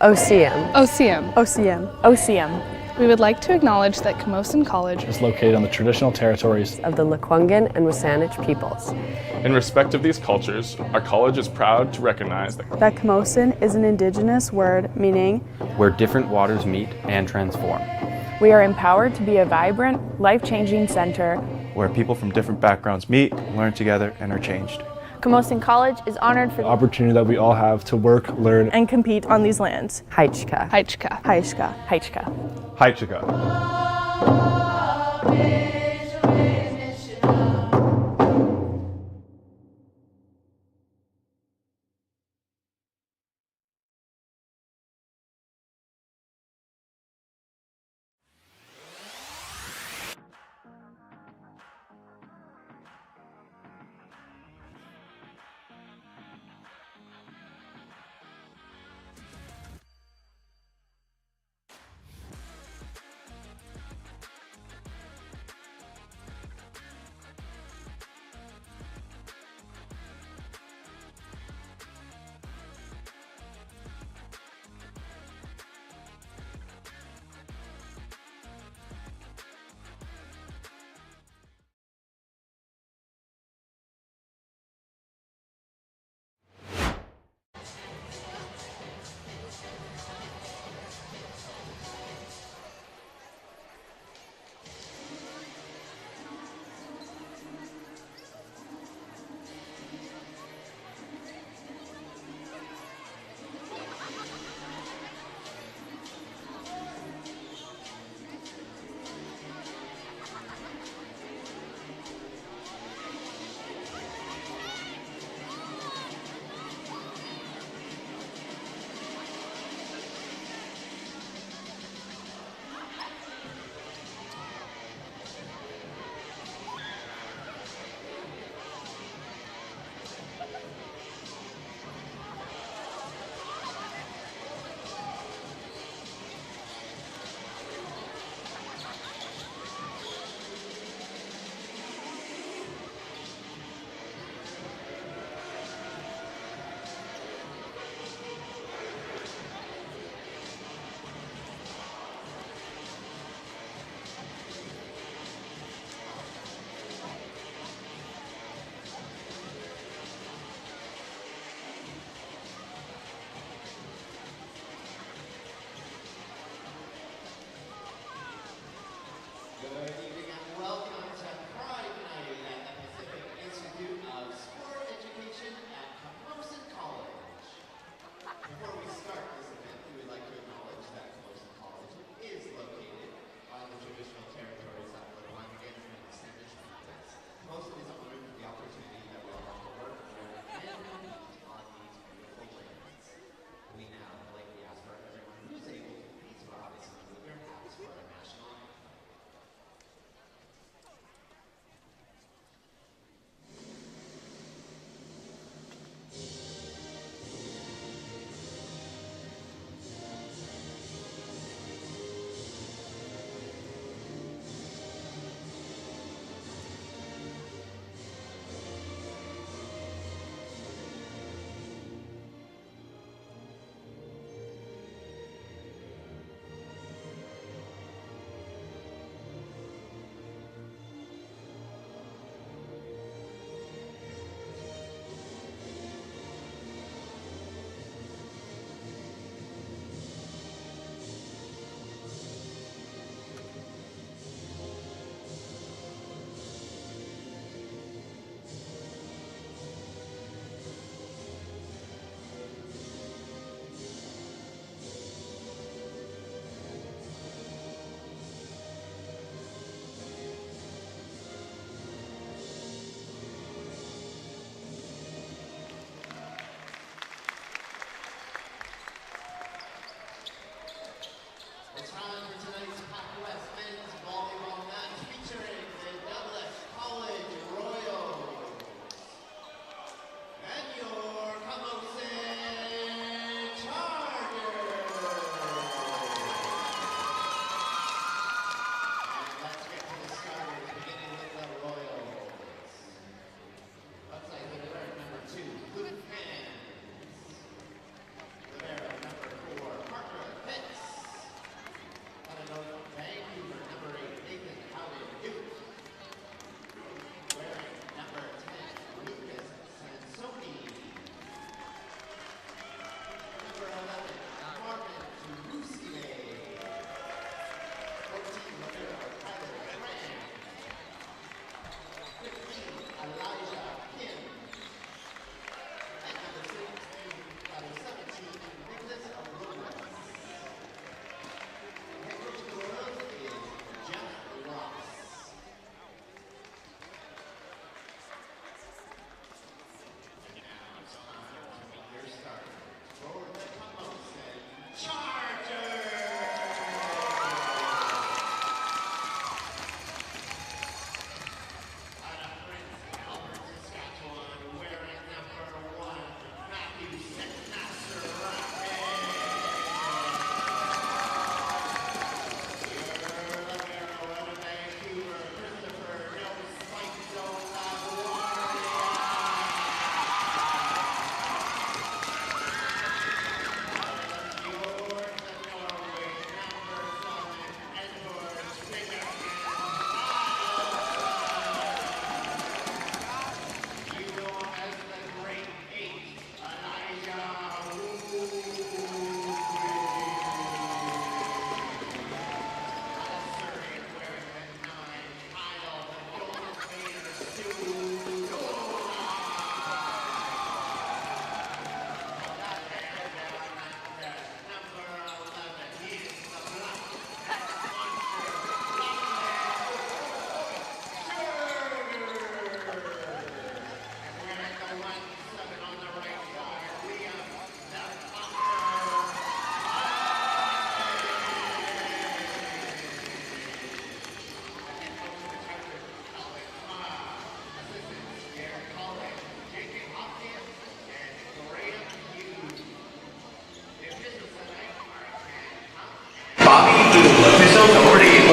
OCM. OCM. OCM. OCM. We would like to acknowledge that Camosun College is located on the traditional territories of the Lkwugen and W SÁNEĆ peoples. In respect of these cultures, our college is proud to recognize that Camosun is an indigenous word meaning where different waters meet and transform. We are empowered to be a vibrant, life-changing center where people from different backgrounds meet, learn together, and are changed. Camosun College is honored for the opportunity that we all have to work, learn, and compete on these lands. Haichka. Haichka. Haichka. Haichka. Haichka.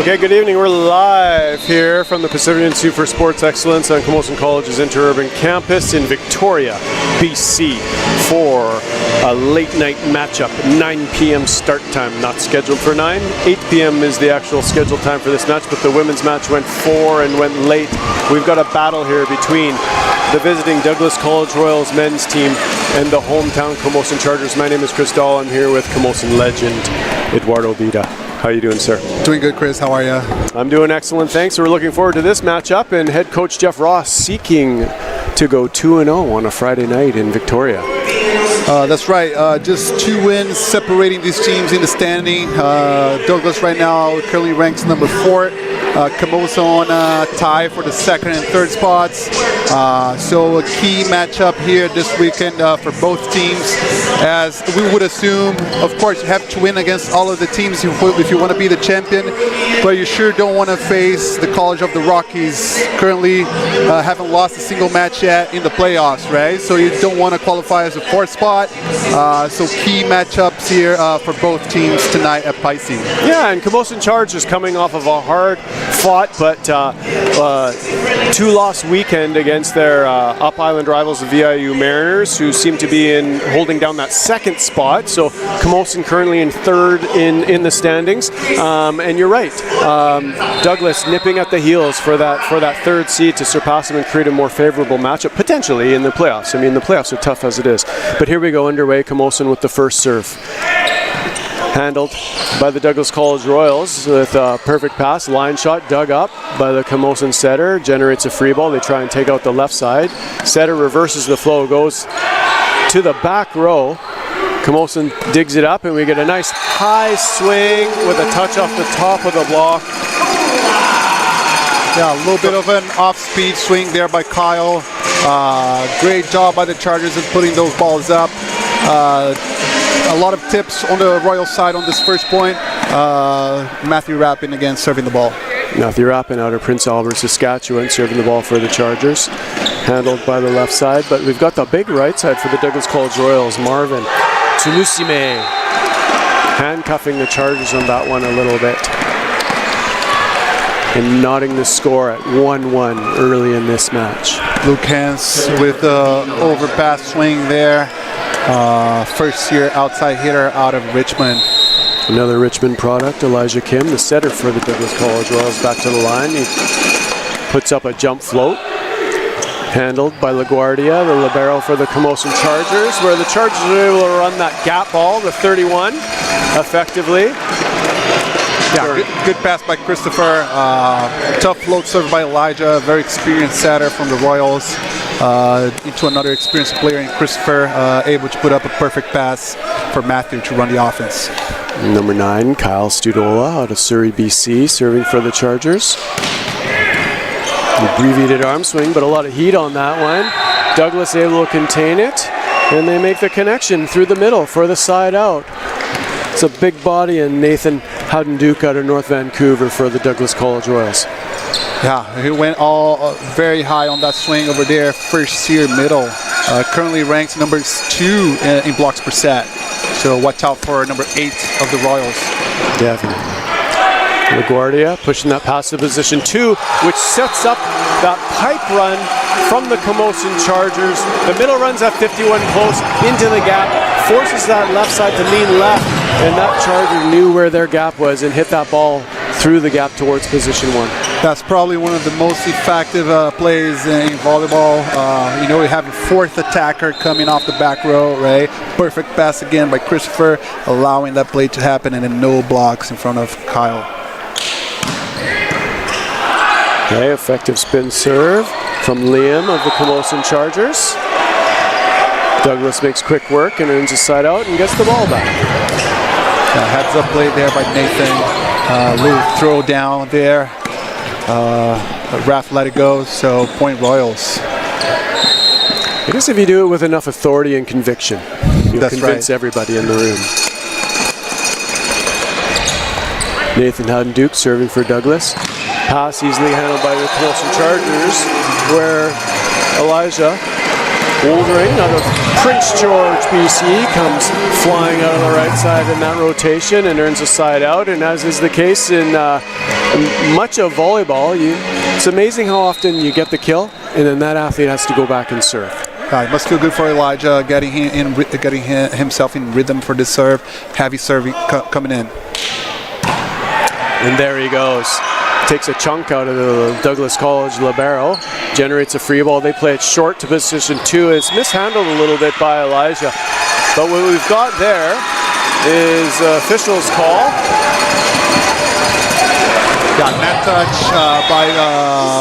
Okay, good evening. We're live here from the Pacific Institute for Sports Excellence on Camosun College's interurban campus in Victoria, BC, for a late night matchup. 9 p.m. start time, not scheduled for 9. 8 p.m. is the actual scheduled time for this match, but the women's match went 4 and went late. We've got a battle here between the visiting Douglas College Royals men's team and the hometown Camosun Chargers. My name is Chris Dahl. I'm here with Camosun legend Eduardo Vida. How are you doing, sir? Doing good, Chris. How are you? I'm doing excellent, thanks. We're looking forward to this matchup, and head coach Jeff Ross seeking to go 2-0 on a Friday night in Victoria. That's right. Just 2 wins separating these teams in the standing. Douglas right now currently ranks number 4. Camosun tie for the 2nd and 3rd spots. So a key matchup here this weekend for both teams, as we would assume. Of course, you have to win against all of the teams if you want to be the champion, but you sure don't want to face the College of the Rockies. Currently haven't lost a single match yet in the playoffs, right? So you don't want to qualify as a 4th spot. So key matchups here for both teams tonight at Pisces. Yeah, and Camosun Chargers coming off of a hard-fought but 2-loss weekend against their Up Island rivals, the VIU Mariners, who seem to be holding down that 2nd spot. So Camosun currently in 3rd in the standings. And you're right, Douglas nipping at the heels for that 3rd seed to surpass them and create a more favorable matchup potentially in the playoffs. I mean, the playoffs are tough as it is. But here we go underway. Camosun with the first serve. Handled by the Douglas College Royals with a perfect pass, line shot dug up by the Camosun setter, generates a free ball. They try and take out the left side. Setter reverses the flow, goes to the back row. Camosun digs it up, and we get a nice high swing with a touch off the top of the block. Yeah, a little bit of an off-speed swing there by Kyle. Great job by the Chargers in putting those balls up. A lot of tips on the Royal side on this first point. Matthew Rappin again serving the ball. Matthew Rappin out of Prince Albert, Saskatchewan, serving the ball for the Chargers. Handled by the left side, but we've got the big right side for the Douglas College Royals. Marvin Tsunusime handcuffing the Chargers on that one a little bit, and nodding the score at 1-1 early in this match. Luke Hans with the overpass swing there. First-year outside hitter out of Richmond. Another Richmond product, Elijah Kim, the setter for the Douglas College Royals, back to the line. He puts up a jump float. Handled by LaGuardia, the libero for the Camosun Chargers, where the Chargers are able to run that gap ball, the 31, effectively. Yeah, good pass by Christopher. Tough float served by Elijah, very experienced setter from the Royals. Into another experienced player in Christopher, able to put up a perfect pass for Matthew to run the offense. Number 9, Kyle Studola out of Surrey, BC, serving for the Chargers. Abbreviated arm swing, but a lot of heat on that one. Douglas able to contain it, and they make the connection through the middle for the side out. It's a big body, and Nathan Howden-Duke out of North Vancouver for the Douglas College Royals. Yeah, he went all very high on that swing over there, first year middle. Currently ranks number 2 in blocks per set. So watch out for number 8 of the Royals. Definitely. LaGuardia pushing that pass to position 2, which sets up that pipe run from the Camosun Chargers. The middle runs at 51 close into the gap, forces that left side to lean left, and that Charger knew where their gap was and hit that ball through the gap towards position 1. That's probably one of the most effective plays in volleyball. You know, we have a 4th attacker coming off the back row, right? Perfect pass again by Christopher, allowing that play to happen, and then no blocks in front of Kyle. Okay, effective spin serve from Liam of the Camosun Chargers. Douglas makes quick work and earns a side out and gets the ball back. Heads up play there by Nathan. Little throw down there. Ref let it go, so point Royals. I guess if you do it with enough authority and conviction, you'll convince everybody in the room. Nathan Howden-Duke serving for Douglas. Pass easily handled by the Camosun Chargers, where Elijah Bouldering out of Prince George, BC, comes flying out on the right side in that rotation and earns a side out. And as is the case in much of volleyball, it's amazing how often you get the kill and then that athlete has to go back and serve. It must feel good for Elijah getting himself in rhythm for this serve. Heavy serving coming in. And there he goes. Takes a chunk out of the Douglas College libero. Generates a free ball. They play it short to position 2. It's mishandled a little bit by Elijah. But what we've got there is official's call. Net touch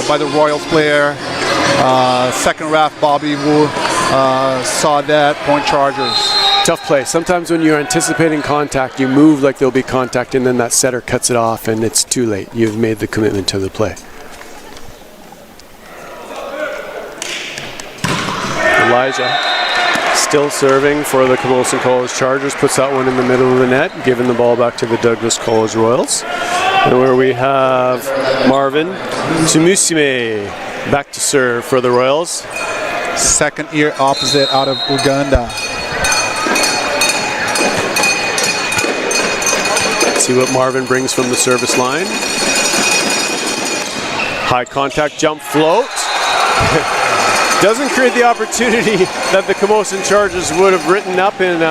by the Royals player. Second ref Bobby Wu saw that. Point Chargers. Tough play. Sometimes when you're anticipating contact, you move like there'll be contact and then that setter cuts it off and it's too late. You've made the commitment to the play. Elijah still serving for the Camosun College Chargers, puts that one in the middle of the net, giving the ball back to the Douglas College Royals. And where we have Marvin Tumusime back to serve for the Royals. Second year opposite out of Uganda. See what Marvin brings from the service line. High contact jump float. Doesn't create the opportunity that the Camosun Chargers would have written up in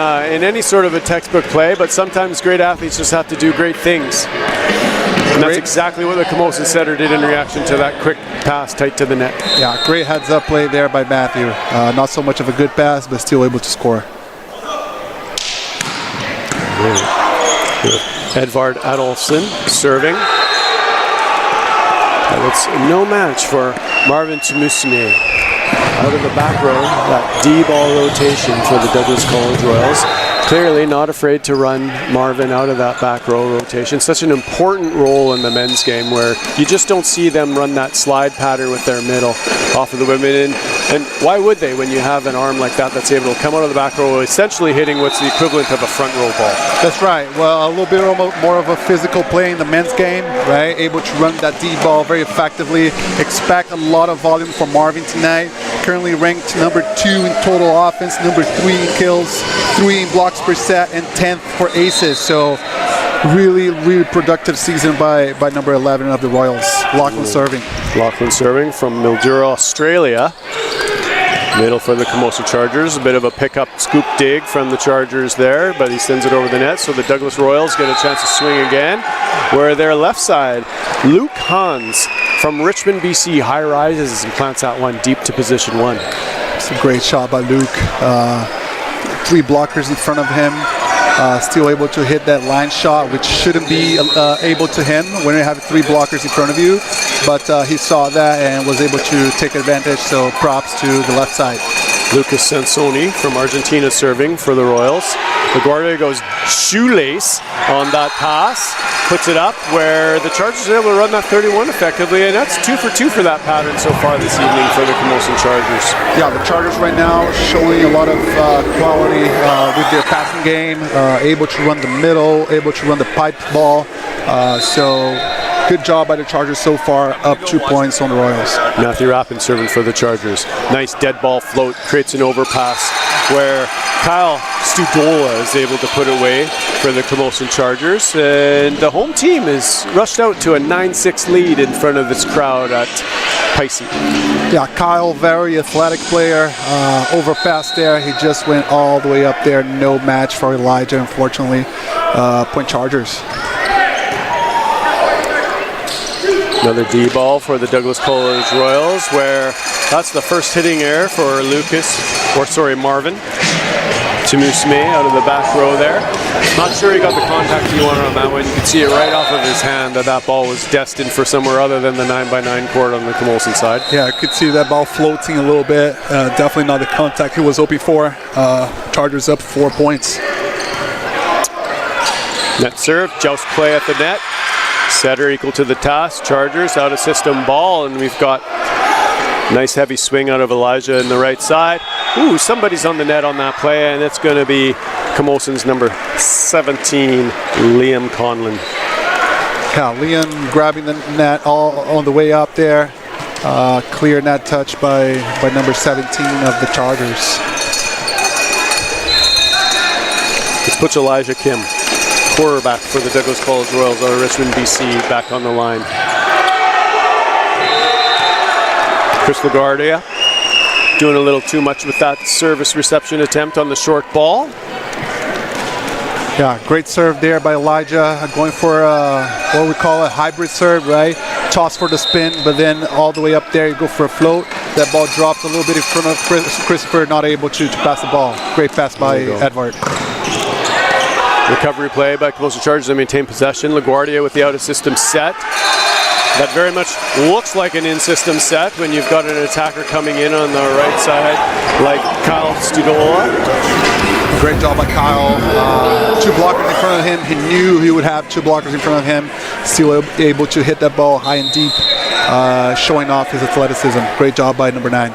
any sort of a textbook play, but sometimes great athletes just have to do great things. And that's exactly what the Camosun setter did in reaction to that quick pass tight to the net. Yeah, great heads up play there by Matthew. Not so much of a good pass, but still able to score. Edvard Adolfsson serving. And it's no match for Marvin Tumusime. Out of the back row, that D-ball rotation for the Douglas College Royals. Clearly not afraid to run Marvin out of that back row rotation. Such an important role in the men's game where you just don't see them run that slide pattern with their middle off of the women. And why would they when you have an arm like that that's able to come out of the back row, essentially hitting what's the equivalent of a front row ball? That's right. Well, a little bit more of a physical play in the men's game, right? Able to run that D-ball very effectively. Expect a lot of volume from Marvin tonight. Currently ranked number 2 in total offense, number 3 in kills, 3 in blocks per set, and 10th for aces. So really productive season by number 11 of the Royals. Lachlan serving. Lachlan serving from Mildura, Australia. Middle for the Camosun Chargers. A bit of a pickup scoop dig from the Chargers there, but he sends it over the net, so the Douglas Royals get a chance to swing again. Where their left side, Luke Hans from Richmond, BC, high rises and plants that one deep to position 1. It's a great shot by Luke. 3 blockers in front of him. Still able to hit that line shot, which shouldn't be able to him when you have 3 blockers in front of you. But he saw that and was able to take advantage, so props to the left side. Lucas Sansoni from Argentina serving for the Royals. LaGuardia goes shoelace on that pass, puts it up where the Chargers are able to run that 31 effectively, and that's 2 for 2 for that pattern so far this evening for the Camosun Chargers. Yeah, the Chargers right now showing a lot of quality with their passing game, able to run the middle, able to run the pipe ball. So good job by the Chargers so far, up 2 points on the Royals. Matthew Rappin serving for the Chargers. Nice dead ball float, creates an overpass where Kyle Studola is able to put away for the Camosun Chargers. And the home team is rushed out to a 9-6 lead in front of this crowd at Pisces. Yeah, Kyle, very athletic player. Overpass there, he just went all the way up there. No match for Elijah, unfortunately. Point Chargers. Another D-ball for the Douglas College Royals, where that's the first hitting error for Marvin Tumusime out of the back row there. Not sure he got the contact he wanted on that one. You could see it right off of his hand that ball was destined for somewhere other than the 9x9 court on the Camosun side. Yeah, I could see that ball floating a little bit. Definitely not the contact he was hoping for. Chargers up 4 points. Net serve, joust play at the net. Setter equal to the task. Chargers out of system ball, and we've got nice heavy swing out of Elijah in the right side. Ooh, somebody's on the net on that play, and it's going to be Camosun's number 17, Liam Conlon. Yeah, Liam grabbing the net all on the way up there. Clear net touch by number 17 of the Chargers. Let's put Elijah Kim, quarterback for the Douglas College Royals out of Richmond, BC, back on the line. Chris LaGuardia doing a little too much with that service reception attempt on the short ball. Yeah, great serve there by Elijah, going for what we call a hybrid serve, right? Toss for the spin, but then all the way up there, you go for a float. That ball drops a little bit in front of Christopher, not able to pass the ball. Great pass by Edward. Recovery play by Camosun Chargers to maintain possession. LaGuardia with the out-of-system set. That very much looks like an in-system set when you've got an attacker coming in on the right side, like Kyle Studola. Great job by Kyle. Two blockers in front of him. He knew he would have two blockers in front of him. Still able to hit that ball high and deep, showing off his athleticism. Great job by number 9.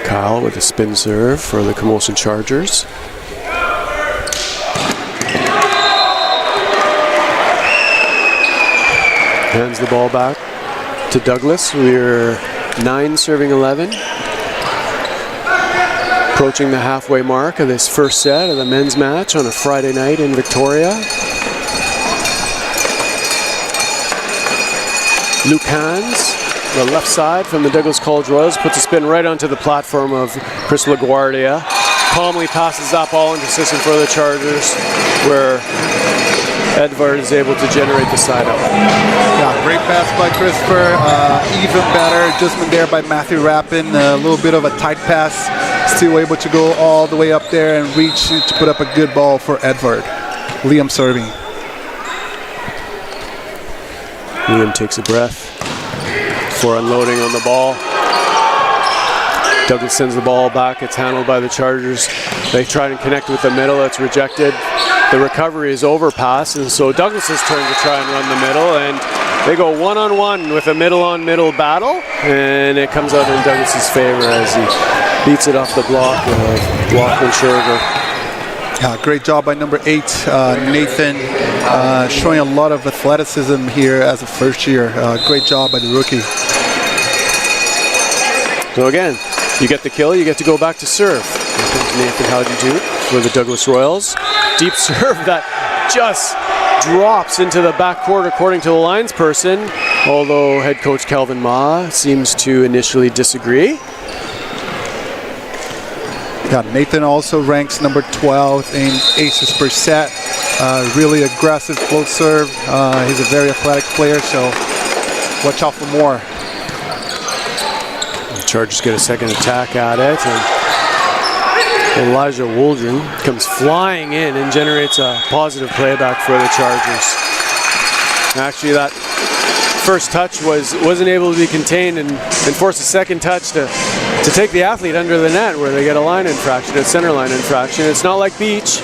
Kyle with a spin serve for the Camosun Chargers. Hands the ball back to Douglas. We're 9 serving 11. Approaching the halfway mark of this first set of the men's match on a Friday night in Victoria. Luke Hans, the left side from the Douglas College Royals, puts a spin right onto the platform of Chris LaGuardia. Calmly passes that ball into system for the Chargers, where Edvard is able to generate the side up. Yeah, great pass by Christopher. Even better adjustment there by Matthew Rappin. A little bit of a tight pass. Still able to go all the way up there and reach to put up a good ball for Edvard. Liam serving. Liam takes a breath before unloading on the ball. Douglas sends the ball back. It's handled by the Chargers. They try to connect with the middle. It's rejected. The recovery is overpass, and so Douglas's turn to try and run the middle, and they go one-on-one with a middle-on-middle battle, and it comes out in Douglas's favor as he beats it off the block of Lachlan Scherger. Yeah, great job by number 8, Nathan, showing a lot of athleticism here as a first year. Great job by the rookie. So again, you get the kill, you get to go back to serve. Here comes Nathan Howdy-Do for the Douglas Royals. Deep serve that just drops into the backcourt according to the lines person, although head coach Calvin Ma seems to initially disagree. Yeah, Nathan also ranks number 12 in aces per set. Really aggressive float serve. He's a very athletic player, so watch out for more. The Chargers get a second attack at it, and Elijah Wooldren comes flying in and generates a positive playback for the Chargers. Actually, that first touch wasn't able to be contained and forced a second touch to take the athlete under the net, where they get a line infraction, a center line infraction. It's not like beach,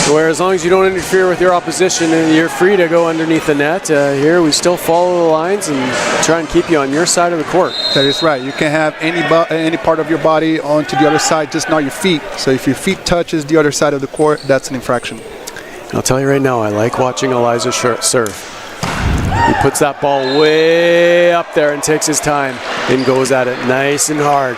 where as long as you don't interfere with your opposition, you're free to go underneath the net. Here we still follow the lines and try and keep you on your side of the court. That is right. You can have any part of your body onto the other side, just not your feet. So if your feet touches the other side of the court, that's an infraction. I'll tell you right now, I like watching Elijah serve. He puts that ball way up there and takes his time and goes at it nice and hard.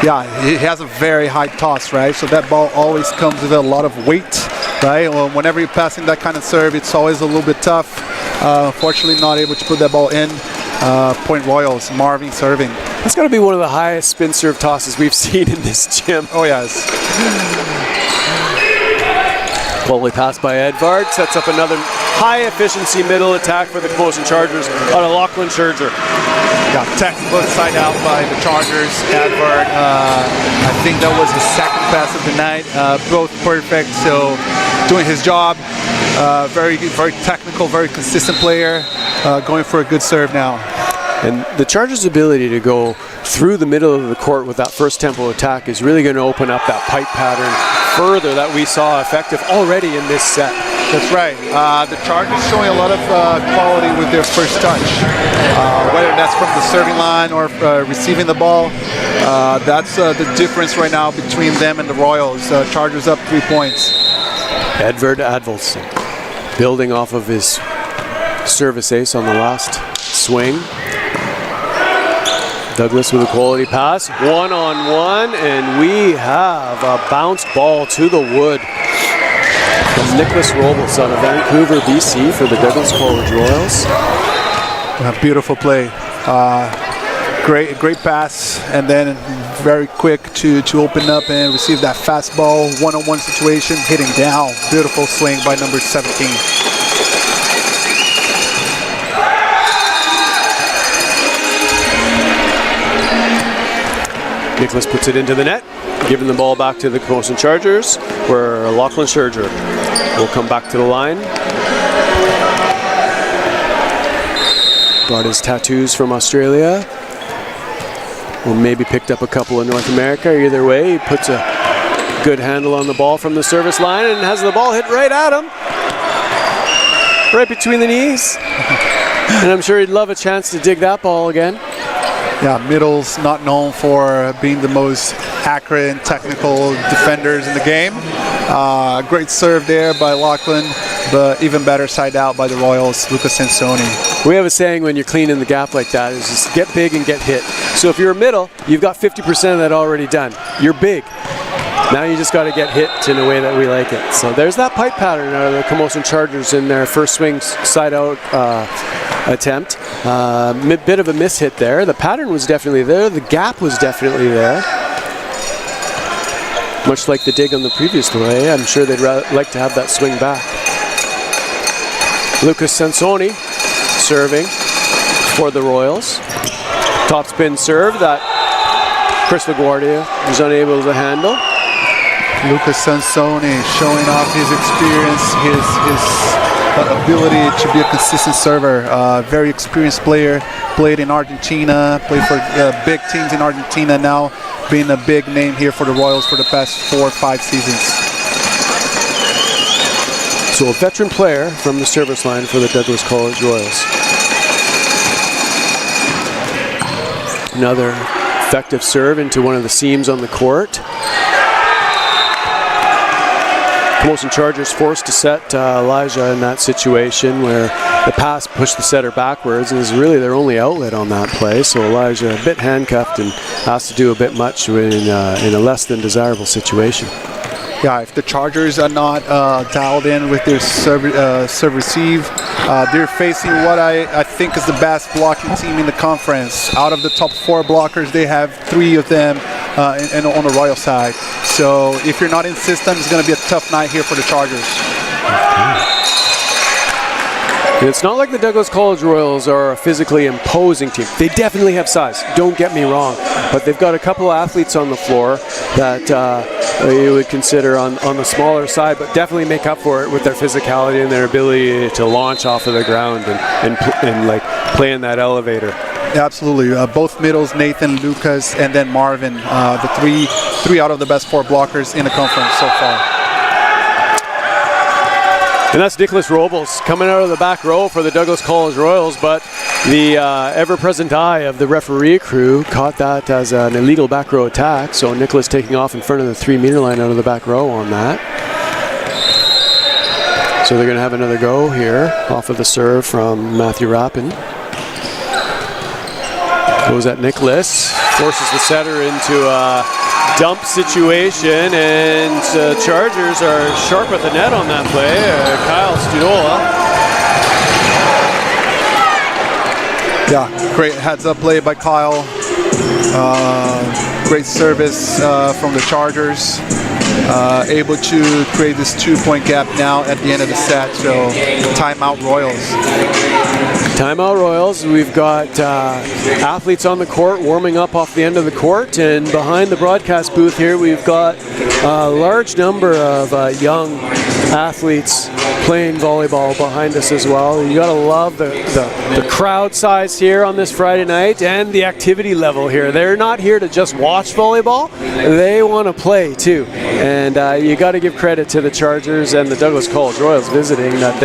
Yeah, he has a very high toss, right? So that ball always comes with a lot of weight, right? Well, whenever you're passing that kind of serve, it's always a little bit tough. Unfortunately, not able to put that ball in. Point Royals, Marvin serving. That's got to be one of the highest spin serve tosses we've seen in this gym. Oh, yes. Volley pass by Edvard sets up another high-efficiency middle attack for the Camosun Chargers out of Lachlan Scherger. Yeah, textbook side out by the Chargers. Edvard, I think that was the second pass of the night. Both perfect, so doing his job. Very technical, very consistent player. Going for a good serve now. And the Chargers' ability to go through the middle of the court with that first tempo attack is really going to open up that pipe pattern further that we saw effective already in this set. That's right. The Chargers showing a lot of quality with their first touch. Whether that's from the serving line or receiving the ball, that's the difference right now between them and the Royals. Chargers up 3 points. Edvard Advolson building off of his service ace on the last swing. Douglas with a quality pass, one-on-one, and we have a bounced ball to the wood from Nicholas Robles out of Vancouver, BC for the Douglas College Royals. A beautiful play. Great pass, and then very quick to open up and receive that fastball, one-on-one situation, hitting down. Beautiful swing by number 17. Nicholas puts it into the net, giving the ball back to the Camosun Chargers, where Lachlan Scherger will come back to the line. Brought his tattoos from Australia. Or maybe picked up a couple in North America. Either way, he puts a good handle on the ball from the service line and has the ball hit right at him. Right between the knees. And I'm sure he'd love a chance to dig that ball again. Yeah, middle's not known for being the most accurate and technical defenders in the game. Great serve there by Lachlan, but even better side out by the Royals, Lucas Sansoni. We have a saying when you're cleaning the gap like that is just get big and get hit. So if you're a middle, you've got 50% of that already done. You're big. Now you just got to get hit in a way that we like it. So there's that pipe pattern out of the Camosun Chargers in their first swing side out attempt. Bit of a miss hit there. The pattern was definitely there. The gap was definitely there. Much like the dig on the previous play, I'm sure they'd like to have that swing back. Lucas Sansoni serving for the Royals. Top spin serve that Chris LaGuardia was unable to handle. Lucas Sansoni showing off his experience, his ability to be a consistent server. Very experienced player, played in Argentina, played for big teams in Argentina, now being a big name here for the Royals for the past 4 or 5 seasons. So a veteran player from the service line for the Douglas College Royals. Another effective serve into one of the seams on the court. Camosun Chargers forced to set Elijah in that situation where the pass pushed the setter backwards and is really their only outlet on that play. So Elijah a bit handcuffed and has to do a bit much in a less than desirable situation. Yeah, if the Chargers are not dialed in with their serve receive, they're facing what I think is the best blocking team in the conference. Out of the top 4 blockers, they have 3 of them on the Royal side. So if you're not in system, it's going to be a tough night here for the Chargers. It's not like the Douglas College Royals are a physically imposing team. They definitely have size, don't get me wrong, but they've got a couple of athletes on the floor that you would consider on the smaller side, but definitely make up for it with their physicality and their ability to launch off of the ground and like play in that elevator. Yeah, absolutely. Both middles, Nathan, Lucas, and then Marvin, the three out of the best 4 blockers in the conference so far. And that's Nicholas Robles coming out of the back row for the Douglas College Royals, but the ever-present eye of the referee crew caught that as an illegal back row attack, so Nicholas taking off in front of the 3-meter line out of the back row on that. So they're going to have another go here off of the serve from Matthew Rappin. Goes at Nicholas, forces the setter into a dump situation, and Chargers are sharp at the net on that play. Kyle Studola. Yeah, great heads-up play by Kyle. Great service from the Chargers. Able to create this 2-point gap now at the end of the set. So timeout Royals. Timeout Royals. We've got athletes on the court warming up off the end of the court, and behind the broadcast booth here we've got a large number of young athletes playing volleyball behind us as well. You gotta love the crowd size here on this Friday night and the activity level here. They're not here to just watch volleyball, they want to play too. And you got to give credit to the Chargers and the Douglas College Royals visiting that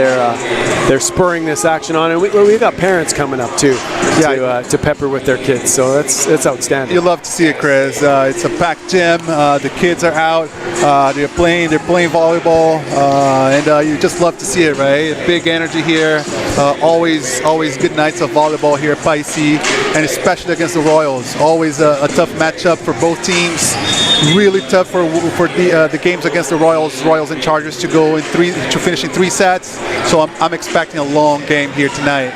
they're spurring this action on. And we've got parents coming up too to pepper with their kids. So that's outstanding. You love to see it, Chris. It's a packed gym. The kids are out. They're playing volleyball, and you just love to see it, right? Big energy here. Always good nights of volleyball here at PACWEST, and especially against the Royals. Always a tough matchup for both teams. Really tough for the games against the Royals and Chargers to go to finish in 3 sets. So I'm expecting a long game here tonight.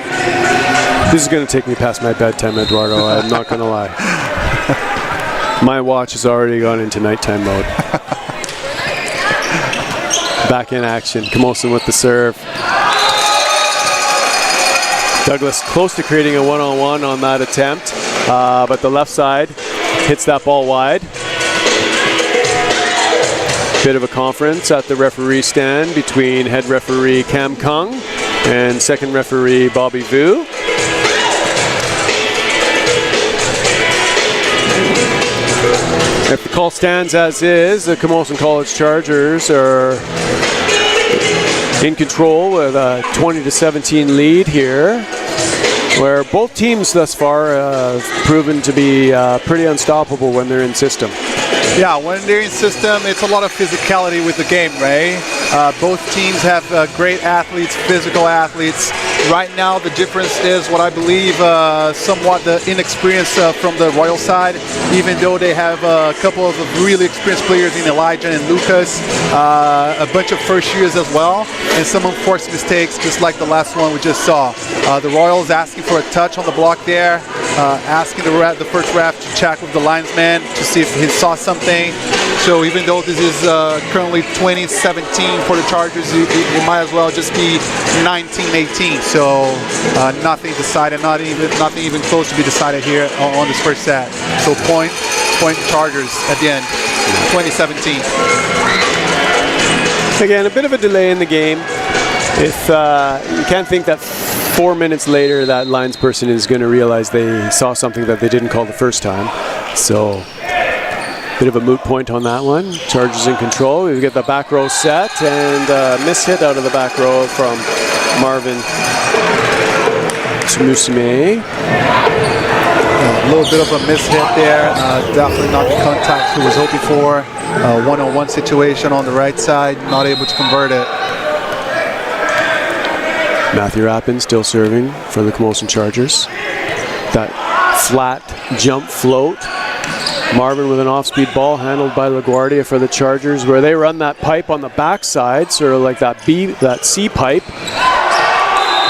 This is going to take me past my bedtime, Eduardo. I'm not going to lie. My watch has already gone into nighttime mode. Back in action. Camosun with the serve. Douglas close to creating a one-on-one on that attempt, but the left side hits that ball wide. Bit of a conference at the referee stand between head referee Cam Kung and second referee Bobby Vu. If the call stands as is, the Camosun College Chargers are in control with a 20-17 lead here, where both teams thus far have proven to be pretty unstoppable when they're in system. Yeah, when they're in system, it's a lot of physicality with the game, right? Both teams have great athletes, physical athletes. Right now, the difference is what I believe somewhat the inexperience from the Royal side, even though they have a couple of really experienced players in Elijah and Lucas, a bunch of first years as well, and some unforced mistakes, just like the last one we just saw. The Royals asking for a touch on the block there, asking the first ref to check with the linesman to see if he saw something. So even though this is currently 20-17 for the Chargers, it might as well just be 19-18. So nothing decided, nothing even close to be decided here on this first set. So point Chargers at the end, 20-17. Again, a bit of a delay in the game. If you can't think that 4 minutes later that lines person is going to realize they saw something that they didn't call the first time. So bit of a moot point on that one. Chargers in control. We get the back row set and miss hit out of the back row from Marvin Musime. A little bit of a miss hit there. Definitely not the contact he was hoping for. One-on-one situation on the right side. Not able to convert it. Matthew Rappin still serving for the Camosun Chargers. That flat jump float. Marvin with an off-speed ball handled by LaGuardia for the Chargers, where they run that pipe on the backside, sort of like that C pipe.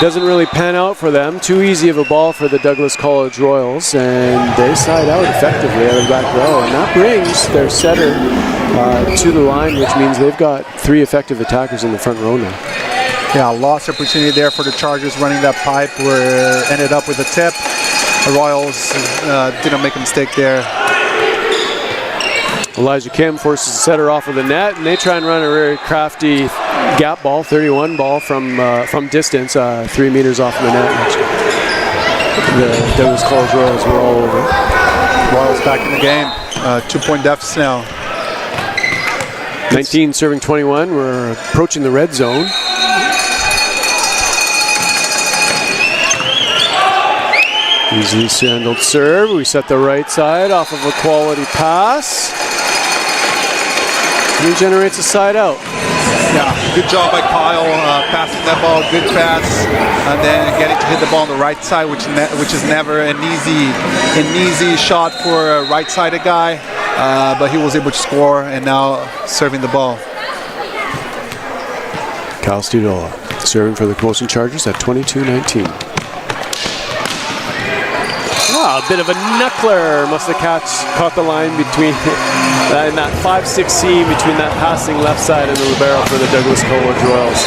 Doesn't really pan out for them. Too easy of a ball for the Douglas College Royals, and they side out effectively out of the back row, and that brings their setter to the line, which means they've got 3 effective attackers in the front row now. Yeah, lost opportunity there for the Chargers running that pipe, where ended up with a tip. The Royals didn't make a mistake there. Elijah Kim forces the setter off of the net, and they try and run a very crafty gap ball, 31 ball from distance, 3 meters off the net, which the Douglas College Royals were all over. Royals back in the game, 2-point deficit now. 19 serving 21, we're approaching the red zone. Easily handled serve, we set the right side off of a quality pass. He generates a side out. Yeah, good job by Kyle passing that ball, good pass, and then getting to hit the ball on the right side, which is never an easy shot for a right-sided guy, but he was able to score, and now serving the ball. Kyle Studola serving for the Camosun Chargers at 22-19. Wow, a bit of a knuckler. Must have caught the line between in that 5-6 seam between that passing left side and the libero for the Douglas College Royals.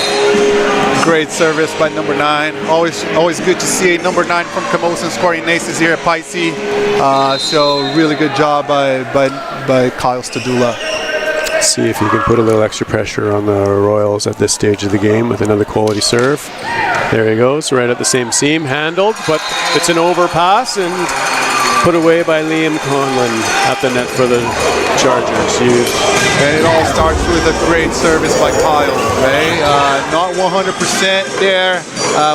Great service by number 9. Always good to see a number 9 from Camosun scoring aces here at PACWEST. So really good job by Kyle Stadula. See if he can put a little extra pressure on the Royals at this stage of the game with another quality serve. There he goes, right at the same seam, handled, but it's an overpass and put away by Liam Conlon at the net for the Chargers. And it all starts with a great service by Kyle, right? Not 100% there.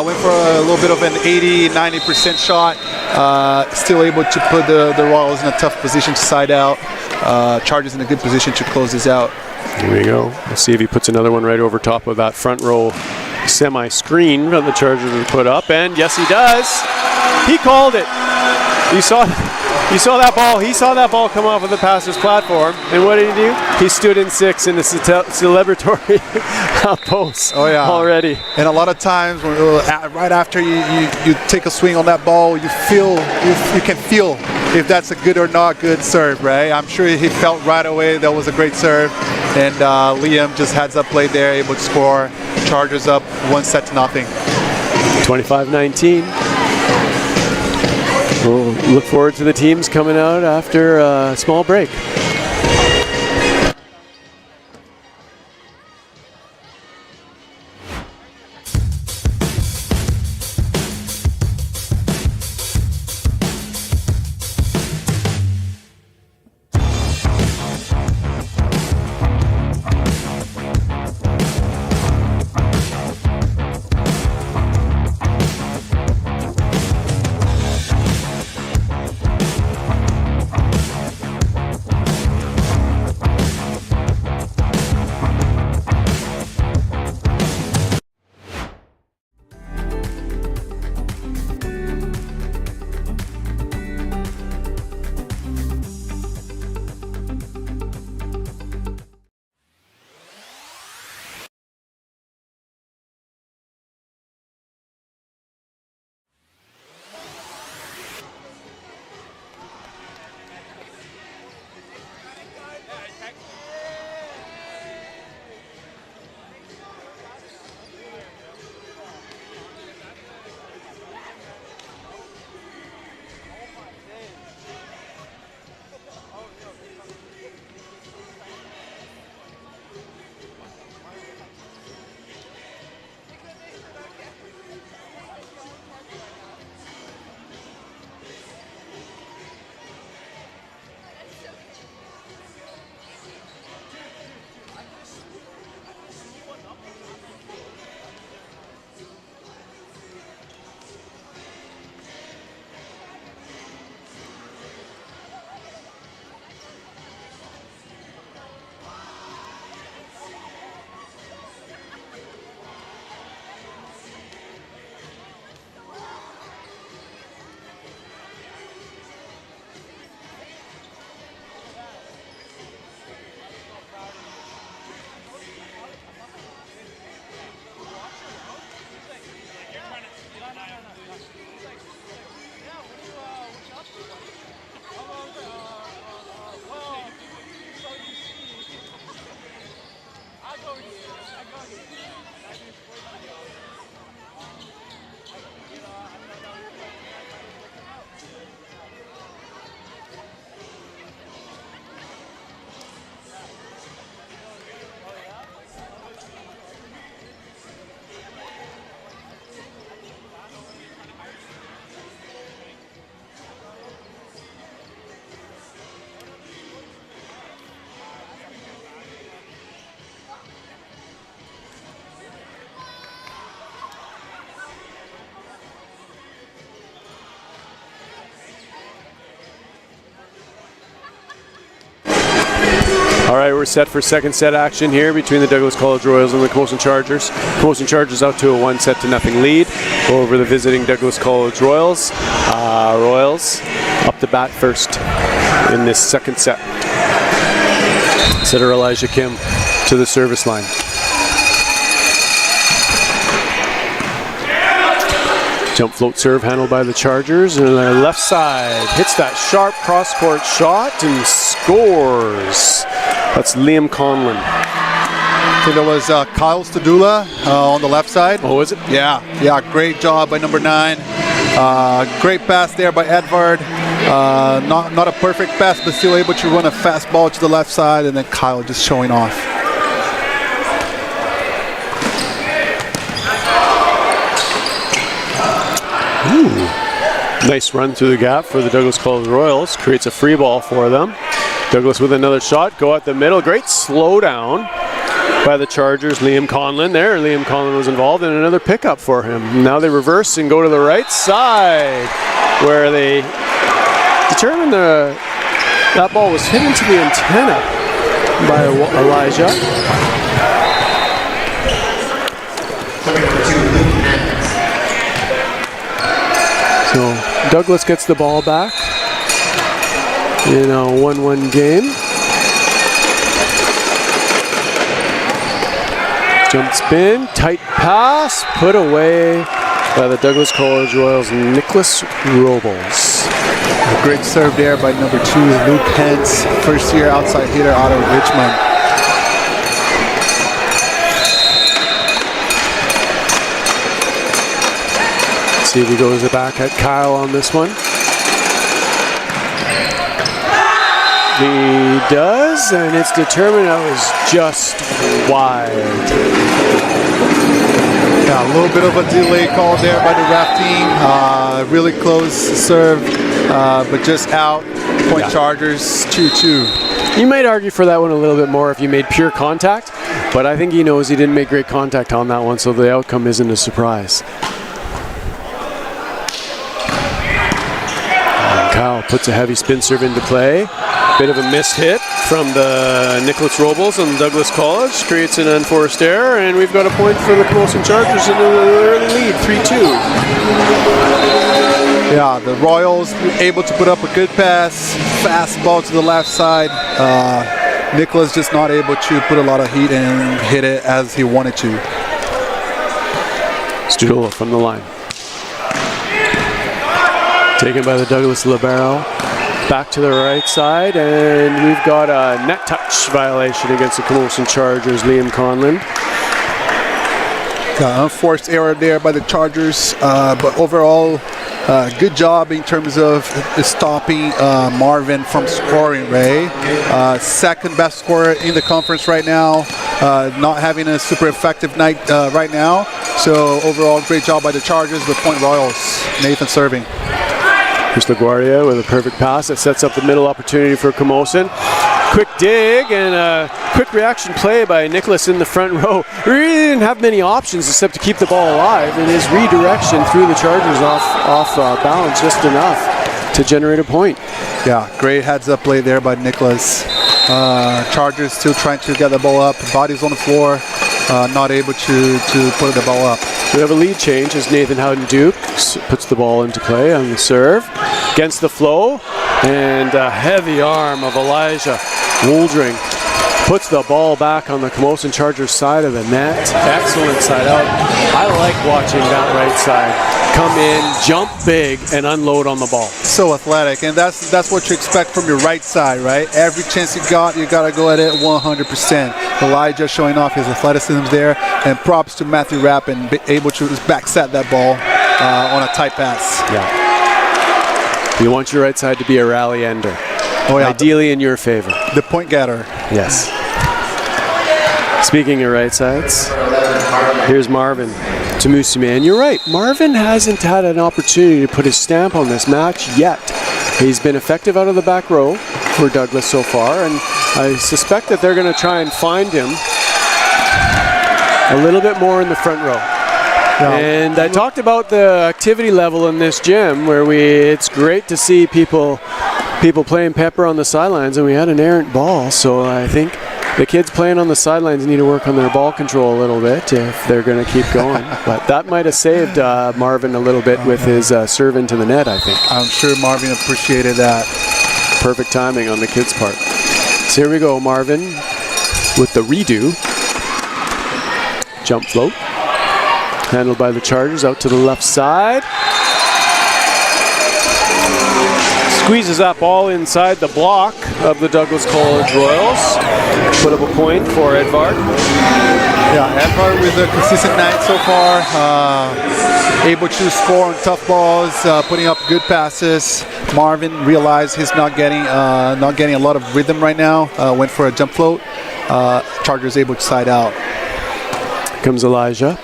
Went for a little bit of an 80-90% shot. Still able to put the Royals in a tough position to side out. Chargers in a good position to close this out. Here we go. Let's see if he puts another one right over top of that front row semi-screen that the Chargers have put up. And yes, he does. He called it. You saw that ball. He saw that ball come off of the passer's platform. And what did he do? He stood in 6 in the celebratory post already. And a lot of times, when, right after you take a swing on that ball, you can feel if that's a good or not good serve, right? I'm sure he felt right away that was a great serve. And Liam just heads up play there, able to score. Chargers up 1-0. 25-19. We'll look forward to the teams coming out after a small break. All right, we're set for second set action here between the Douglas College Royals and the Camosun Chargers. Camosun Chargers out to a 1-0 lead over the visiting Douglas College Royals. Royals up to bat first in this second set. Setter Elijah Kim to the service line. Jump float serve handled by the Chargers, and their left side hits that sharp cross-court shot and scores. That's Liam Conlon. I think that was Kyle Stadula on the left side. Oh, is it? Yeah, great job by number 9. Great pass there by Edvard. Not a perfect pass, but still able to run a fast ball to the left side, and then Kyle just showing off. Ooh. Nice run through the gap for the Douglas College Royals. Creates a free ball for them. Douglas with another shot, go at the middle. Great slowdown by the Chargers. Liam Conlon there. Liam Conlon was involved in another pickup for him. Now they reverse and go to the right side where they determined that ball was hit into the antenna by Elijah. So Douglas gets the ball back in a 1-1 game. Jump spin, tight pass, put away by the Douglas College Royals' Nicholas Robles. A great serve there by number 2, Luke Hentz, first year outside hitter out of Richmond. Let's see if he goes back at Kyle on this one. He does, and it's determined that was just wide. Yeah, a little bit of a delay call there by the ref team. Really close serve, but just out. Point Chargers 2-2. You might argue for that one a little bit more if you made pure contact, but I think he knows he didn't make great contact on that one, so the outcome isn't a surprise. And Kyle puts a heavy spin serve into play. Bit of a missed hit from the Nicholas Robles on Douglas College. Creates an unforced error, and we've got a point for the Camosun Chargers in an early lead, 3-2. Yeah, the Royals able to put up a good pass. Fast ball to the left side. Nicholas just not able to put a lot of heat and hit it as he wanted to. Studula from the line. Taken by the Douglas libero. Back to the right side, and we've got a net touch violation against the Camosun Chargers, Liam Conlon. Unforced error there by the Chargers, but overall, good job in terms of stopping Marvin from scoring, Ray. Second best scorer in the conference right now, not having a super effective night right now. So overall, great job by the Chargers with point Royals. Nathan serving. Here's LaGuardia with a perfect pass that sets up the middle opportunity for Camosun. Quick dig and a quick reaction play by Nicholas in the front row. Really didn't have many options except to keep the ball alive, and his redirection threw the Chargers off balance just enough to generate a point. Yeah, great heads-up play there by Nicholas. Chargers still trying to get the ball up. Bodies on the floor, not able to put the ball up. We have a lead change as Nathan Howden-Duke puts the ball into play on the serve. Against the flow, and a heavy arm of Elijah Wooldring puts the ball back on the Camosun Chargers side of the net. Excellent side out. I like watching that right side come in, jump big, and unload on the ball. So athletic, and that's what you expect from your right side, right? Every chance you got to go at it 100%. Elijah showing off his athleticism there, and props to Matthew Rapp and able to back set that ball on a tight pass. Yeah. You want your right side to be a rally ender. Oh, yeah. Ideally in your favor. The point getter. Yes. Speaking of right sides, here's Marvin to Musime. And you're right, Marvin hasn't had an opportunity to put his stamp on this match yet. He's been effective out of the back row for Douglas so far, and I suspect that they're going to try and find him a little bit more in the front row. And I talked about the activity level in this gym, where it's great to see people playing pepper on the sidelines, and we had an errant ball, so I think the kids playing on the sidelines need to work on their ball control a little bit if they're going to keep going. But that might have saved Marvin a little bit with his serve into the net, I think. I'm sure Marvin appreciated that. Perfect timing on the kids' part. So here we go, Marvin with the redo. Jump float. Handled by the Chargers out to the left side. Squeezes that ball inside the block of the Douglas College Royals. Put up a point for Edvard. Yeah, Edvard with a consistent night so far. Able to score on tough balls, putting up good passes. Marvin realized he's not getting a lot of rhythm right now. Went for a jump float. Chargers able to side out. Here comes Elijah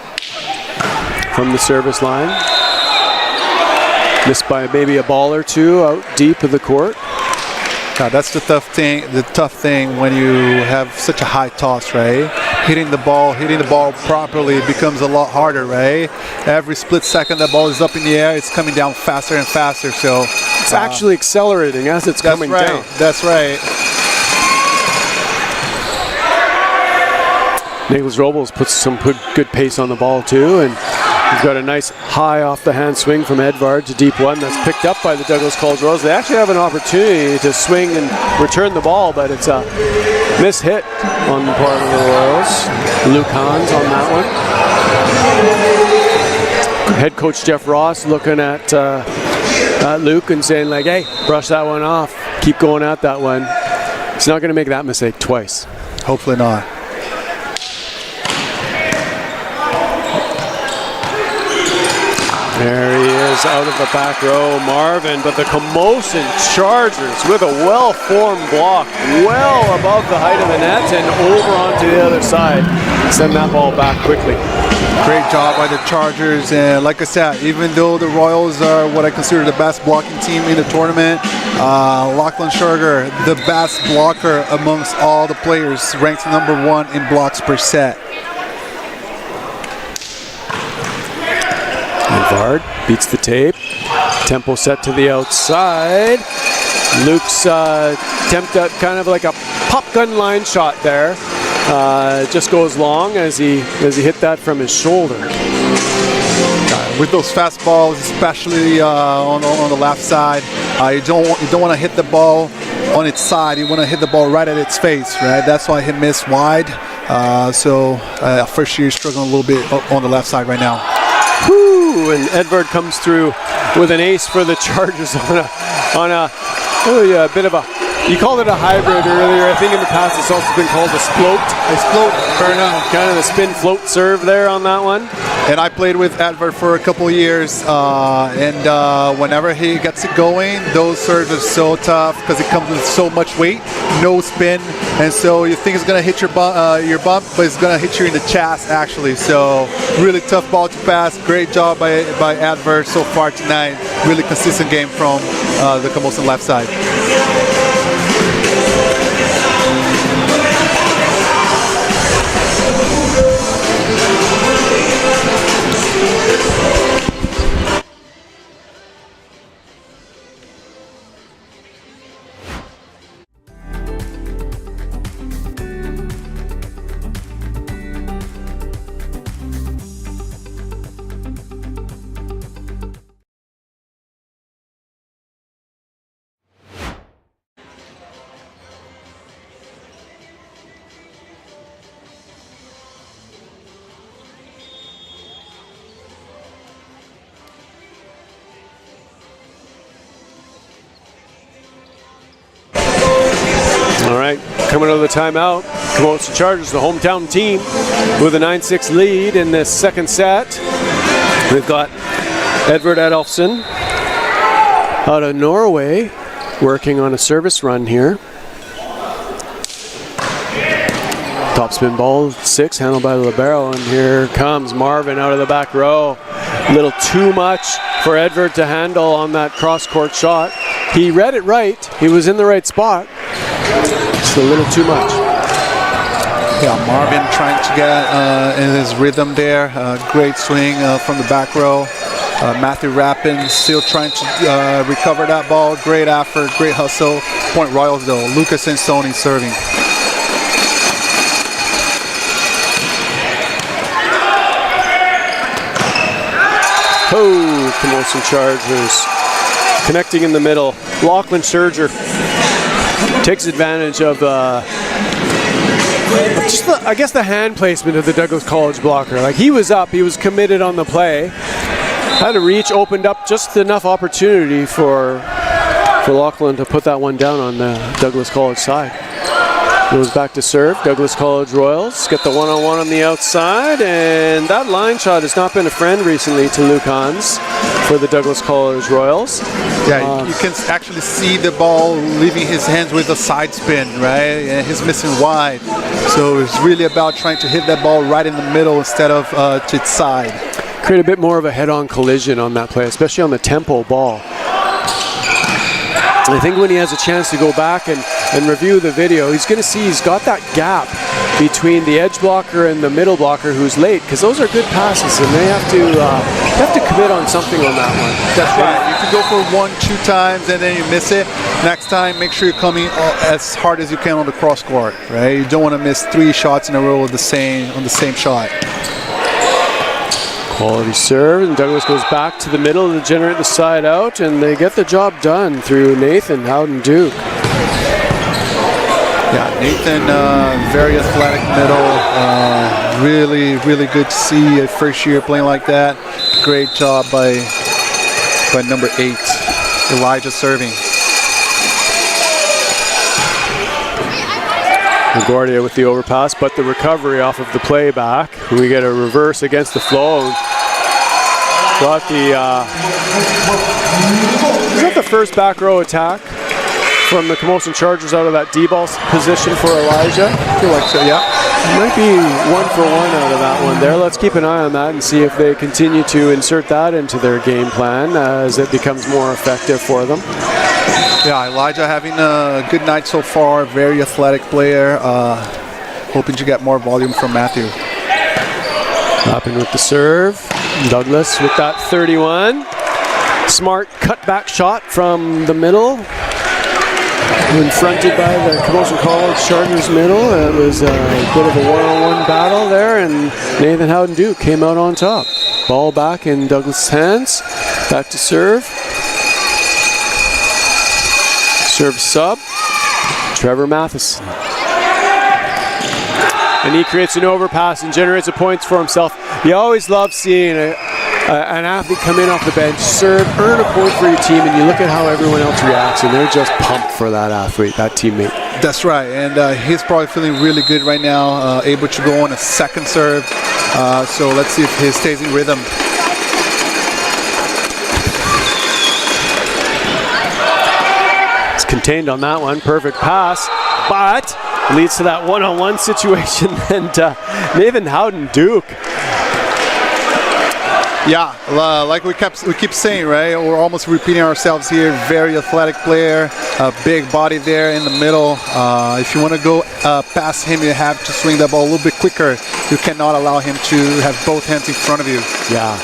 from the service line. Missed by maybe a ball or two out deep of the court. That's the tough thing when you have such a high toss, right? Hitting the ball properly becomes a lot harder, right? Every split second the ball is up in the air, it's coming down faster and faster. So it's actually accelerating as it's coming down. That's right. Nicholas Robles puts some good pace on the ball too, and we've got a nice high off the hand swing from Edvard to deep one that's picked up by the Douglas College Royals. They actually have an opportunity to swing and return the ball, but it's a miss hit on the part of the Royals. Luke Hans on that one. Head coach Jeff Ross looking at Luke and saying like, hey, brush that one off. Keep going at that one. He's not going to make that mistake twice. Hopefully not. There he is out of the back row, Marvin, but the Camosun Chargers with a well-formed block well above the height of the net and over onto the other side. Send that ball back quickly. Great job by the Chargers, and like I said, even though the Royals are what I consider the best blocking team in the tournament, Lachlan Sugar, the best blocker amongst all the players, ranks #1 in blocks per set. Edvard beats the tape. Tempo set to the outside. Luke's attempt at kind of like a pop gun line shot there. Just goes long as he hit that from his shoulder. With those fastballs, especially on the left side, you don't want to hit the ball on its side. You want to hit the ball right at its face, right? That's why he missed wide. First year struggling a little bit on the left side right now. Whew, and Edvard comes through with an ace for the Chargers on a bit of a, you called it a hybrid earlier. I think in the past it's also been called a sploat. Fair enough. Kind of the spin float serve there on that one. And I played with Edvard for a couple of years, and whenever he gets it going, those serves are so tough because it comes with so much weight, no spin, and so you think it's going to hit your bump, but it's going to hit you in the chest actually. So really tough ball to pass. Great job by Edvard so far tonight. Really consistent game from the Camosun left side. Coming out of the timeout, Camosun Chargers, the hometown team, with a 9-6 lead in this second set. We've got Edvard Adolfsson out of Norway working on a service run here. Topspin ball, 6, handled by the libero, and here comes Marvin out of the back row. A little too much for Edvard to handle on that cross-court shot. He read it right. He was in the right spot. Just a little too much. Yeah, Marvin trying to get in his rhythm there. Great swing from the back row. Matthew Rappin still trying to recover that ball. Great effort, great hustle. Point Royals though. Lucas and Sony serving. Oh, Camosun Chargers connecting in the middle. Lachlan Scherger takes advantage of just the hand placement of the Douglas College blocker. Like, he was up, he was committed on the play. Had a reach, opened up just enough opportunity for Lachlan to put that one down on the Douglas College side. Goes back to serve. Douglas College Royals get the one-on-one on the outside, and that line shot has not been a friend recently to Luke Hans for the Douglas College Royals. Yeah, you can actually see the ball leaving his hands with a side spin, right? And he's missing wide. So it's really about trying to hit that ball right in the middle instead of to its side. Create a bit more of a head-on collision on that play, especially on the tempo ball. I think when he has a chance to go back and review the video, he's going to see he's got that gap between the edge blocker and the middle blocker who's late, because those are good passes, and they have to commit on something on that one. That's right. You can go for 1-2 times and then you miss it. Next time, make sure you're coming as hard as you can on the cross court, right? You don't want to miss 3 shots in a row on the same shot. Quality serve, and Douglas goes back to the middle to generate the side out, and they get the job done through Nathan Howden-Duke. Yeah, Nathan, very athletic middle. Really, really good to see a first year playing like that. Great job by number 8, Elijah serving. LaGuardia with the overpass, but the recovery off of the playback. We get a reverse against the flow. Got the is that the first back row attack from the Camosun Chargers out of that D-ball position for Elijah? I feel like so, yeah. Might be 1-for-1 out of that one there. Let's keep an eye on that and see if they continue to insert that into their game plan as it becomes more effective for them. Yeah, Elijah having a good night so far. Very athletic player. Hoping to get more volume from Matthew. Hopping with the serve. Douglas with that 31. Smart cutback shot from the middle. When fronted by the Camosun College Chargers middle. It was a bit of a one-on-one battle there, and Nathan Howden-Duke came out on top. Ball back in Douglas' hands. Back to serve. Serve sub, Trevor Matheson. And he creates an overpass and generates the points for himself. You always love seeing an athlete come in off the bench, serve, earn a point for your team, and you look at how everyone else reacts, and they're just pumped for that athlete, that teammate. That's right, and he's probably feeling really good right now, able to go on a second serve. So let's see if he stays in rhythm. Contained on that one, perfect pass, but leads to that one-on-one situation, and Nathan Howden-Duke. Yeah, like we keep saying, right? We're almost repeating ourselves here. Very athletic player, a big body there in the middle. If you want to go past him, you have to swing the ball a little bit quicker. You cannot allow him to have both hands in front of you. Yeah.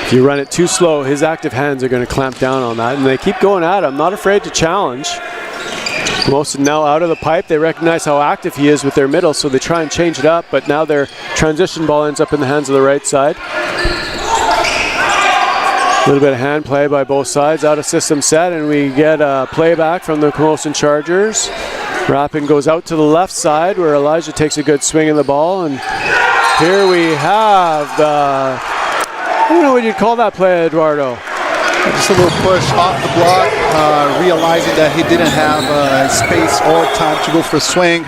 If you run it too slow, his active hands are going to clamp down on that, and they keep going at him, not afraid to challenge. Camosun now out of the pipe. They recognize how active he is with their middle, so they try and change it up, but now their transition ball ends up in the hands of the right side. A little bit of hand play by both sides, out of system set, and we get a playback from the Camosun Chargers. Rappin goes out to the left side where Elijah takes a good swing of the ball, and here we have the, I don't know what you'd call that play, Eduardo. Just a little push off the block, realizing that he didn't have space or time to go for a swing.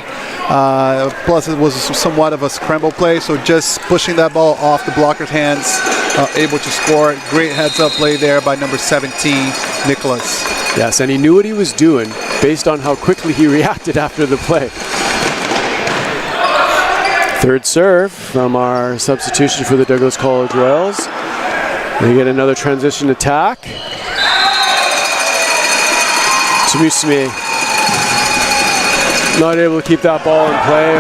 Plus it was somewhat of a scramble play, so just pushing that ball off the blocker's hands, able to score. Great heads-up play there by number 17, Nicholas. Yes, and he knew what he was doing based on how quickly he reacted after the play. Third serve from our substitution for the Douglas College Royals. They get another transition attack. Tamusime not able to keep that ball in play.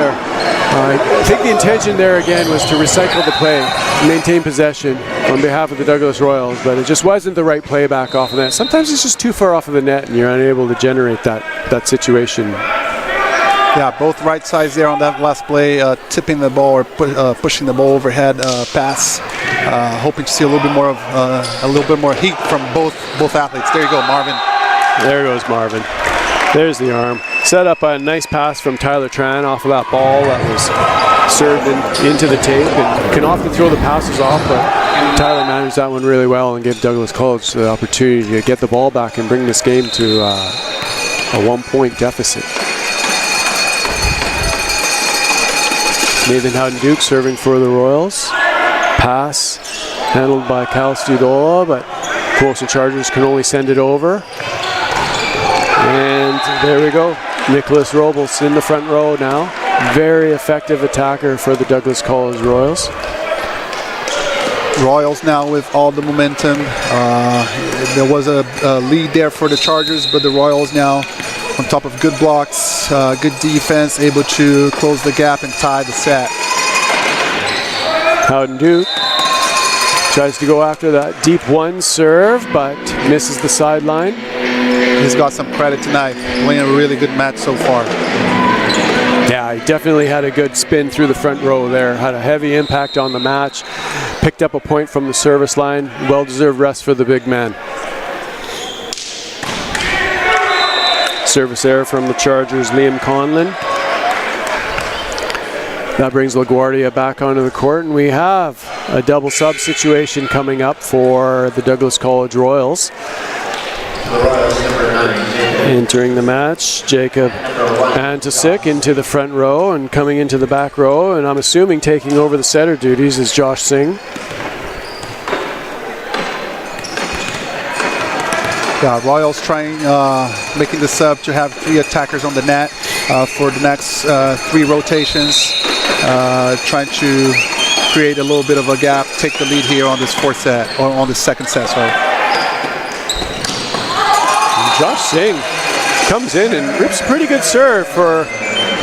I think the intention there again was to recycle the play, maintain possession on behalf of the Douglas Royals, but it just wasn't the right play back off of that. Sometimes it's just too far off of the net and you're unable to generate that situation. Yeah, both right sides there on that last play, tipping the ball or pushing the ball overhead pass. Hoping to see a little bit more heat from both athletes. There you go, Marvin. There goes Marvin. There's the arm. Set up a nice pass from Tyler Tran off of that ball that was served into the tape, and can often throw the passes off, but Tyler managed that one really well and gave Douglas College the opportunity to get the ball back and bring this game to a 1-point deficit. Nathan Howden-Duke serving for the Royals. Pass handled by Cal Studola, but Camosun Chargers can only send it over. And there we go. Nicholas Robles in the front row now. Very effective attacker for the Douglas College Royals. Royals now with all the momentum. There was a lead there for the Chargers, but the Royals now on top of good blocks, good defense, able to close the gap and tie the set. Howden Duke tries to go after that deep one serve, but misses the sideline. He's got some credit tonight, playing a really good match so far. Yeah, he definitely had a good spin through the front row there, had a heavy impact on the match, picked up a point from the service line, well-deserved rest for the big man. Service error from the Chargers, Liam Conlon. That brings LaGuardia back onto the court, and we have a double sub situation coming up for the Douglas College Royals. Entering the match, Jacob Antasic into the front row and coming into the back row, and I'm assuming taking over the setter duties is Josh Singh. Yeah, Royals trying, making the sub to have 3 attackers on the net for the next 3 rotations. Trying to create a little bit of a gap, take the lead here on this fourth set, or on the second set, sorry. Josh Singh comes in and rips a pretty good serve for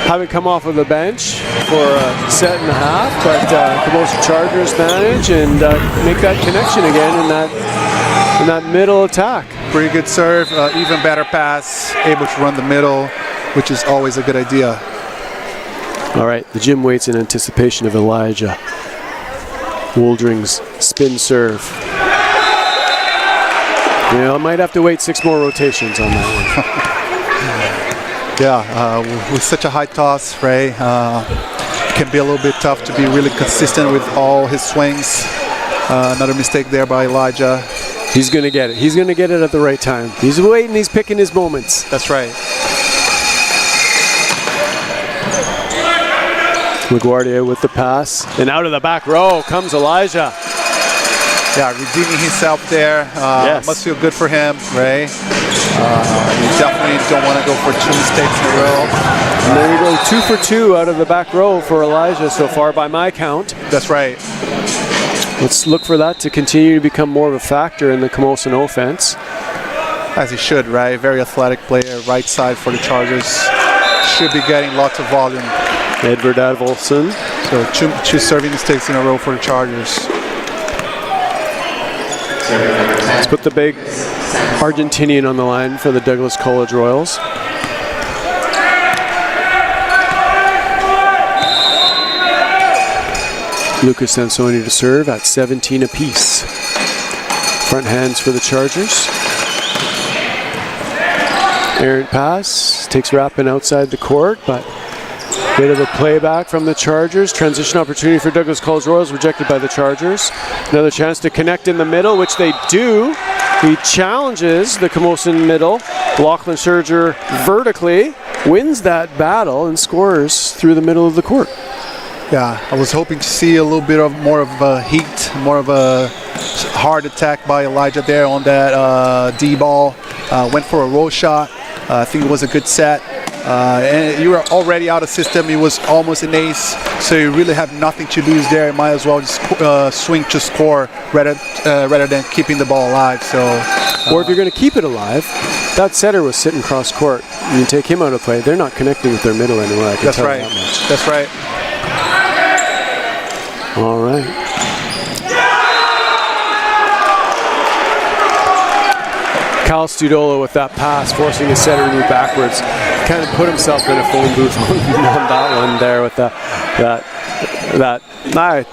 having come off of the bench for a set and a half, but Camosun Chargers manage and make that connection again in that middle attack. Pretty good serve, even better pass, able to run the middle, which is always a good idea. All right, the gym waits in anticipation of Elijah Wooldring's spin serve. Yeah, I might have to wait 6 more rotations on that one. Yeah, with such a high toss, Ray, it can be a little bit tough to be really consistent with all his swings. Another mistake there by Elijah. He's going to get it. He's going to get it at the right time. He's waiting, he's picking his moments. That's right. LaGuardia with the pass, and out of the back row comes Elijah. Yeah, redeeming himself there. Yes. Must feel good for him, Ray. You definitely don't want to go for 2 mistakes in a row. And there you go, 2 for 2 out of the back row for Elijah so far by my count. That's right. Let's look for that to continue to become more of a factor in the Camosun offense. As he should, right? Very athletic player, right side for the Chargers. Should be getting lots of volume. Edward Adolfson. So 2 serving mistakes in a row for the Chargers. Let's put the big Argentinian on the line for the Douglas College Royals. Lucas Sansoni to serve at 17 apiece. Front hands for the Chargers. Errant pass, takes Rappin outside the court, but bit of a playback from the Chargers. Transition opportunity for Douglas College Royals, rejected by the Chargers. Another chance to connect in the middle, which they do. He challenges the Camosun middle. Lachlan Scherger vertically wins that battle and scores through the middle of the court. Yeah, I was hoping to see a little bit of more of a heat, more of a hard attack by Elijah there on that D ball. Went for a roll shot. I think it was a good set. And you were already out of system. It was almost an ace, so you really have nothing to lose there. You might as well just swing to score rather than keeping the ball alive. So, or if you're going to keep it alive, that setter was sitting cross court. You take him out of play. They're not connecting with their middle anymore. I can that's tell right. You that much. That's right. All right. Cal Studolo with that pass, forcing his setter to move backwards. Kind of put himself in a phone booth on that one there with that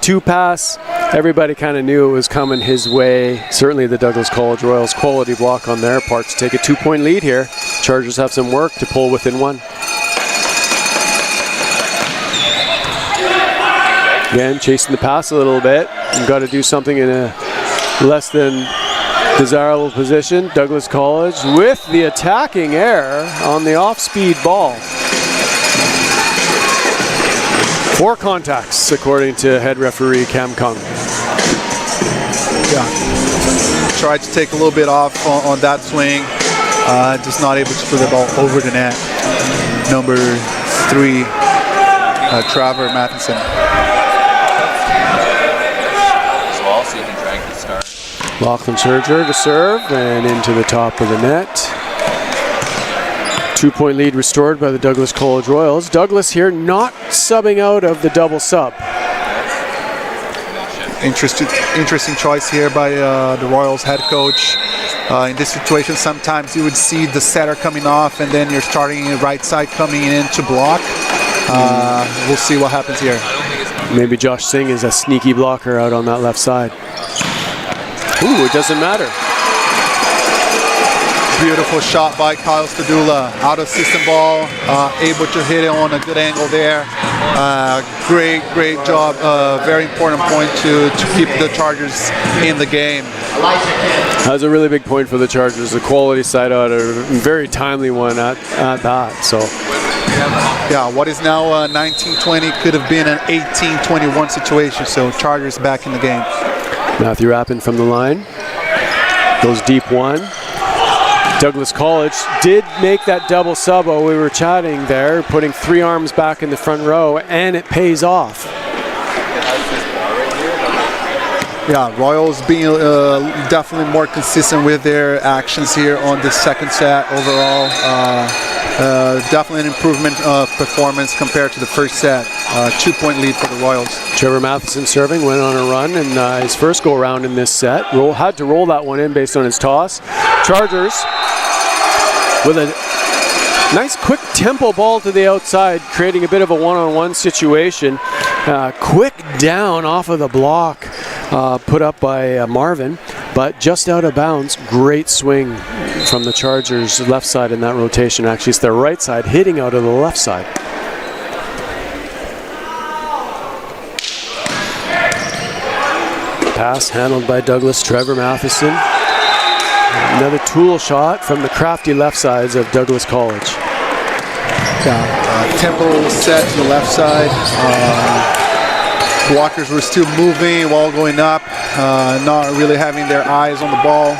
2 pass. Everybody kind of knew it was coming his way. Certainly the Douglas College Royals, quality block on their part to take a 2-point lead here. Chargers have some work to pull within 1. Again, chasing the pass a little bit. You've got to do something in a less than desirable position. Douglas College with the attacking error on the off-speed ball. 4 contacts, according to head referee Cam Kung. Yeah, tried to take a little bit off on that swing. Just not able to put the ball over the net. Number 3, Trevor Matheson. Lachlan Serger to serve and into the top of the net. 2-point lead restored by the Douglas College Royals. Douglas here not subbing out of the double sub. Interesting choice here by the Royals head coach. In this situation, sometimes you would see the setter coming off and then you're starting right side coming in to block. We'll see what happens here. Maybe Josh Singh is a sneaky blocker out on that left side. Ooh, it doesn't matter. Beautiful shot by Kyle Stadula. Out of system ball, able to hit it on a good angle there. Great job. Very important point to keep the Chargers in the game. That was a really big point for the Chargers. The quality side out, a very timely one at that. So. Yeah, what is now 19-20 could have been an 18-21 situation. So Chargers back in the game. Matthew Rappin from the line. Goes deep one. Douglas College did make that double sub while we were chatting there, putting 3 arms back in the front row, and it pays off. Yeah, Royals being definitely more consistent with their actions here on the second set overall. Definitely an improvement of performance compared to the first set. 2-point lead for the Royals. Trevor Matheson serving, went on a run in his first go-around in this set. Had to roll that one in based on his toss. Chargers with a nice quick tempo ball to the outside, creating a bit of a one-on-one situation. Quick down off of the block put up by Marvin, but just out of bounds. Great swing from the Chargers left side in that rotation. Actually, it's their right side hitting out of the left side. Pass handled by Douglas. Trevor Matheson. Another tool shot from the crafty left sides of Douglas College. Tempo set to the left side. Blockers were still moving while going up, not really having their eyes on the ball.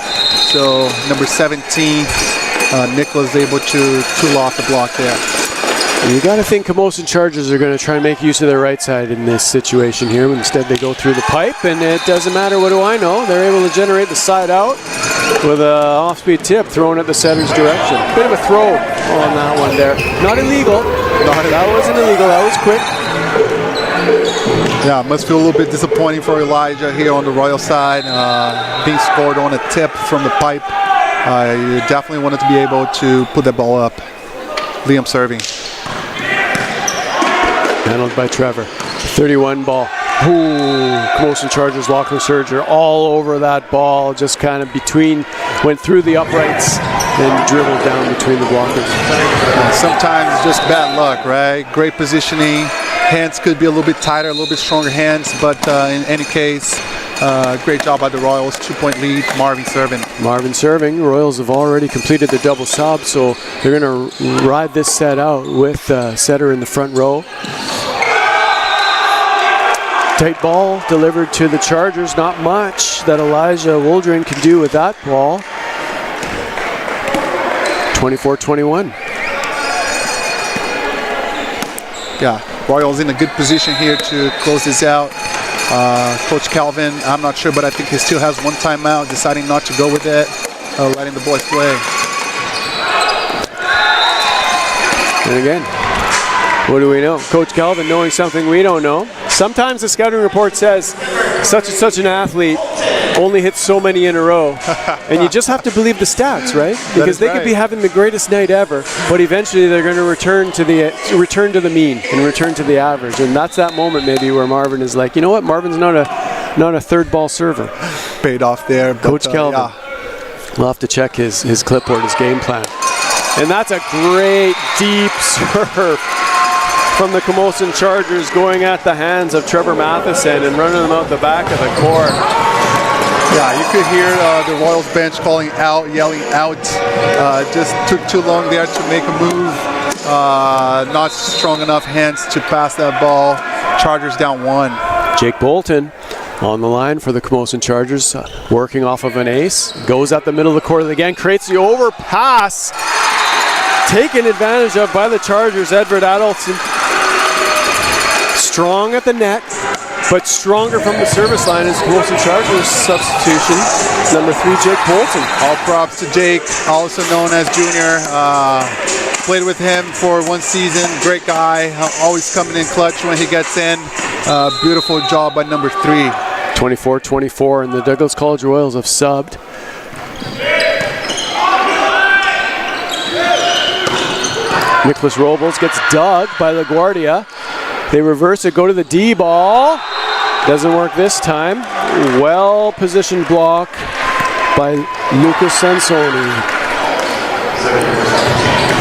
So number 17, Nicholas able to tool off the block there. You got to think Camosun Chargers are going to try and make use of their right side in this situation here. Instead, they go through the pipe, and it doesn't matter. What do I know? They're able to generate the side out with an off-speed tip thrown at the setter's direction. Bit of a throw on that one there. Not illegal. That wasn't illegal. That was quick. Yeah, must feel a little bit disappointing for Elijah here on the Royal side. Being scored on a tip from the pipe. You definitely wanted to be able to put that ball up. Liam serving. Handled by Trevor. 31 ball. Ooh, Camosun Chargers, Lachlan Serger all over that ball. Just kind of went through the uprights and dribbled down between the blockers. Sometimes just bad luck, right? Great positioning. Hands could be a little bit tighter, a little bit stronger hands, but in any case, great job by the Royals. 2-point lead, Marvin serving. Marvin serving. Royals have already completed the double sub, so they're going to ride this set out with setter in the front row. Tight ball delivered to the Chargers. Not much that Elijah Wooldren can do with that ball. 24-21. Yeah, Royals in a good position here to close this out. Coach Calvin, I'm not sure, but I think he still has one timeout, deciding not to go with it, letting the boys play. And again, what do we know? Coach Calvin knowing something we don't know. Sometimes the scouting report says such and such an athlete only hits so many in a row. And you just have to believe the stats, right? Because they could be having the greatest night ever, but eventually they're going to return to the mean and return to the average. And that's that moment maybe where Marvin is like, you know what? Marvin's not a third ball server. Paid off there. Coach Calvin. Yeah. We'll have to check his clipboard, his game plan. And that's a great deep serve from the Camosun Chargers, going at the hands of Trevor Matheson and running them out the back of the court. Yeah, you could hear the Royals bench calling out, yelling out. Just took too long there to make a move. Not strong enough hands to pass that ball. Chargers down 1. Jake Bolton on the line for the Camosun Chargers, working off of an ace. Goes at the middle of the court again, creates the overpass. Taken advantage of by the Chargers. Edward Adelson strong at the net. but stronger from the service line is Camosun Chargers substitution. Number 3, Jake Bolton. All props to Jake, also known as Junior. Played with him for 1 season. Great guy, always coming in clutch when he gets in. Beautiful job by number 3. 24-24, and the Douglas College Royals have subbed. Nicholas Robles gets dug by LaGuardia. They reverse it, go to the D ball. Doesn't work this time. Well-positioned block by Lucas Sansoni.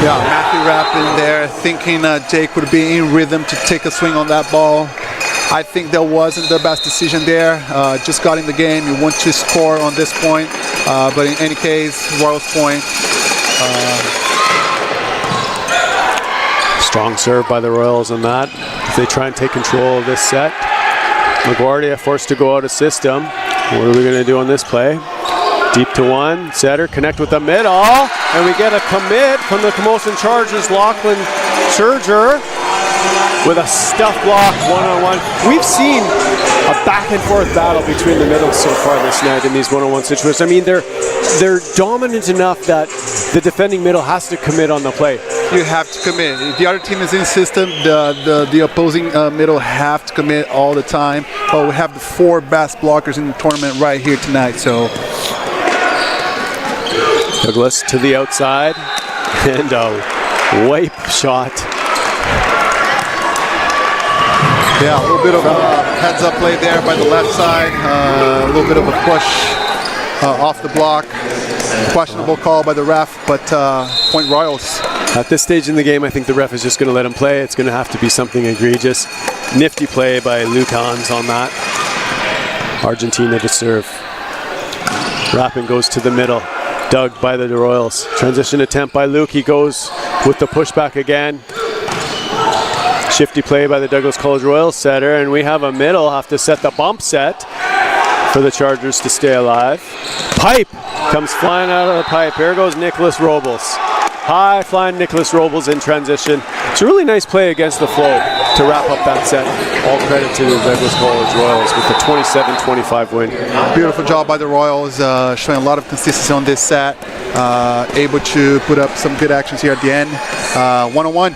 Yeah, Matthew Rapp in there, thinking Jake would be in rhythm to take a swing on that ball. I think that wasn't the best decision there. Just got in the game. You want to score on this point, but in any case, Royals point. Strong serve by the Royals on that. If they try and take control of this set. LaGuardia forced to go out of system. What are we going to do on this play? Deep to 1, setter, connect with the middle, and we get a commit from the Camosun Chargers, Lachlan Serger, with a stuff block, 1-on-1. We've seen a back and forth battle between the middles so far this night in these 1-on-1 situations. I mean, they're dominant enough that the defending middle has to commit on the play. You have to commit. If the other team is in system, the opposing middle have to commit all the time. But we have the 4 best blockers in the tournament right here tonight, so. Douglas to the outside, and a wipe shot. Yeah, a little bit of a heads-up play there by the left side. A little bit of a push off the block. Questionable call by the ref, but point Royals. At this stage in the game, I think the ref is just going to let him play. It's going to have to be something egregious. Nifty play by Lukans on that. Argentina to serve. Rappin goes to the middle. Dug by the Royals. Transition attempt by Luke. He goes with the pushback again. Shifty play by the Douglas College Royals setter, and we have a middle. Have to set the bump set for the Chargers to stay alive. Pipe comes flying out of the pipe. Here goes Nicholas Robles. High flying Nicholas Robles in transition. It's a really nice play against the flow to wrap up that set. All credit to the Douglas College Royals with the 27-25 win. Beautiful job by the Royals, showing a lot of consistency on this set. Able to put up some good actions here at the end. 1-on-1.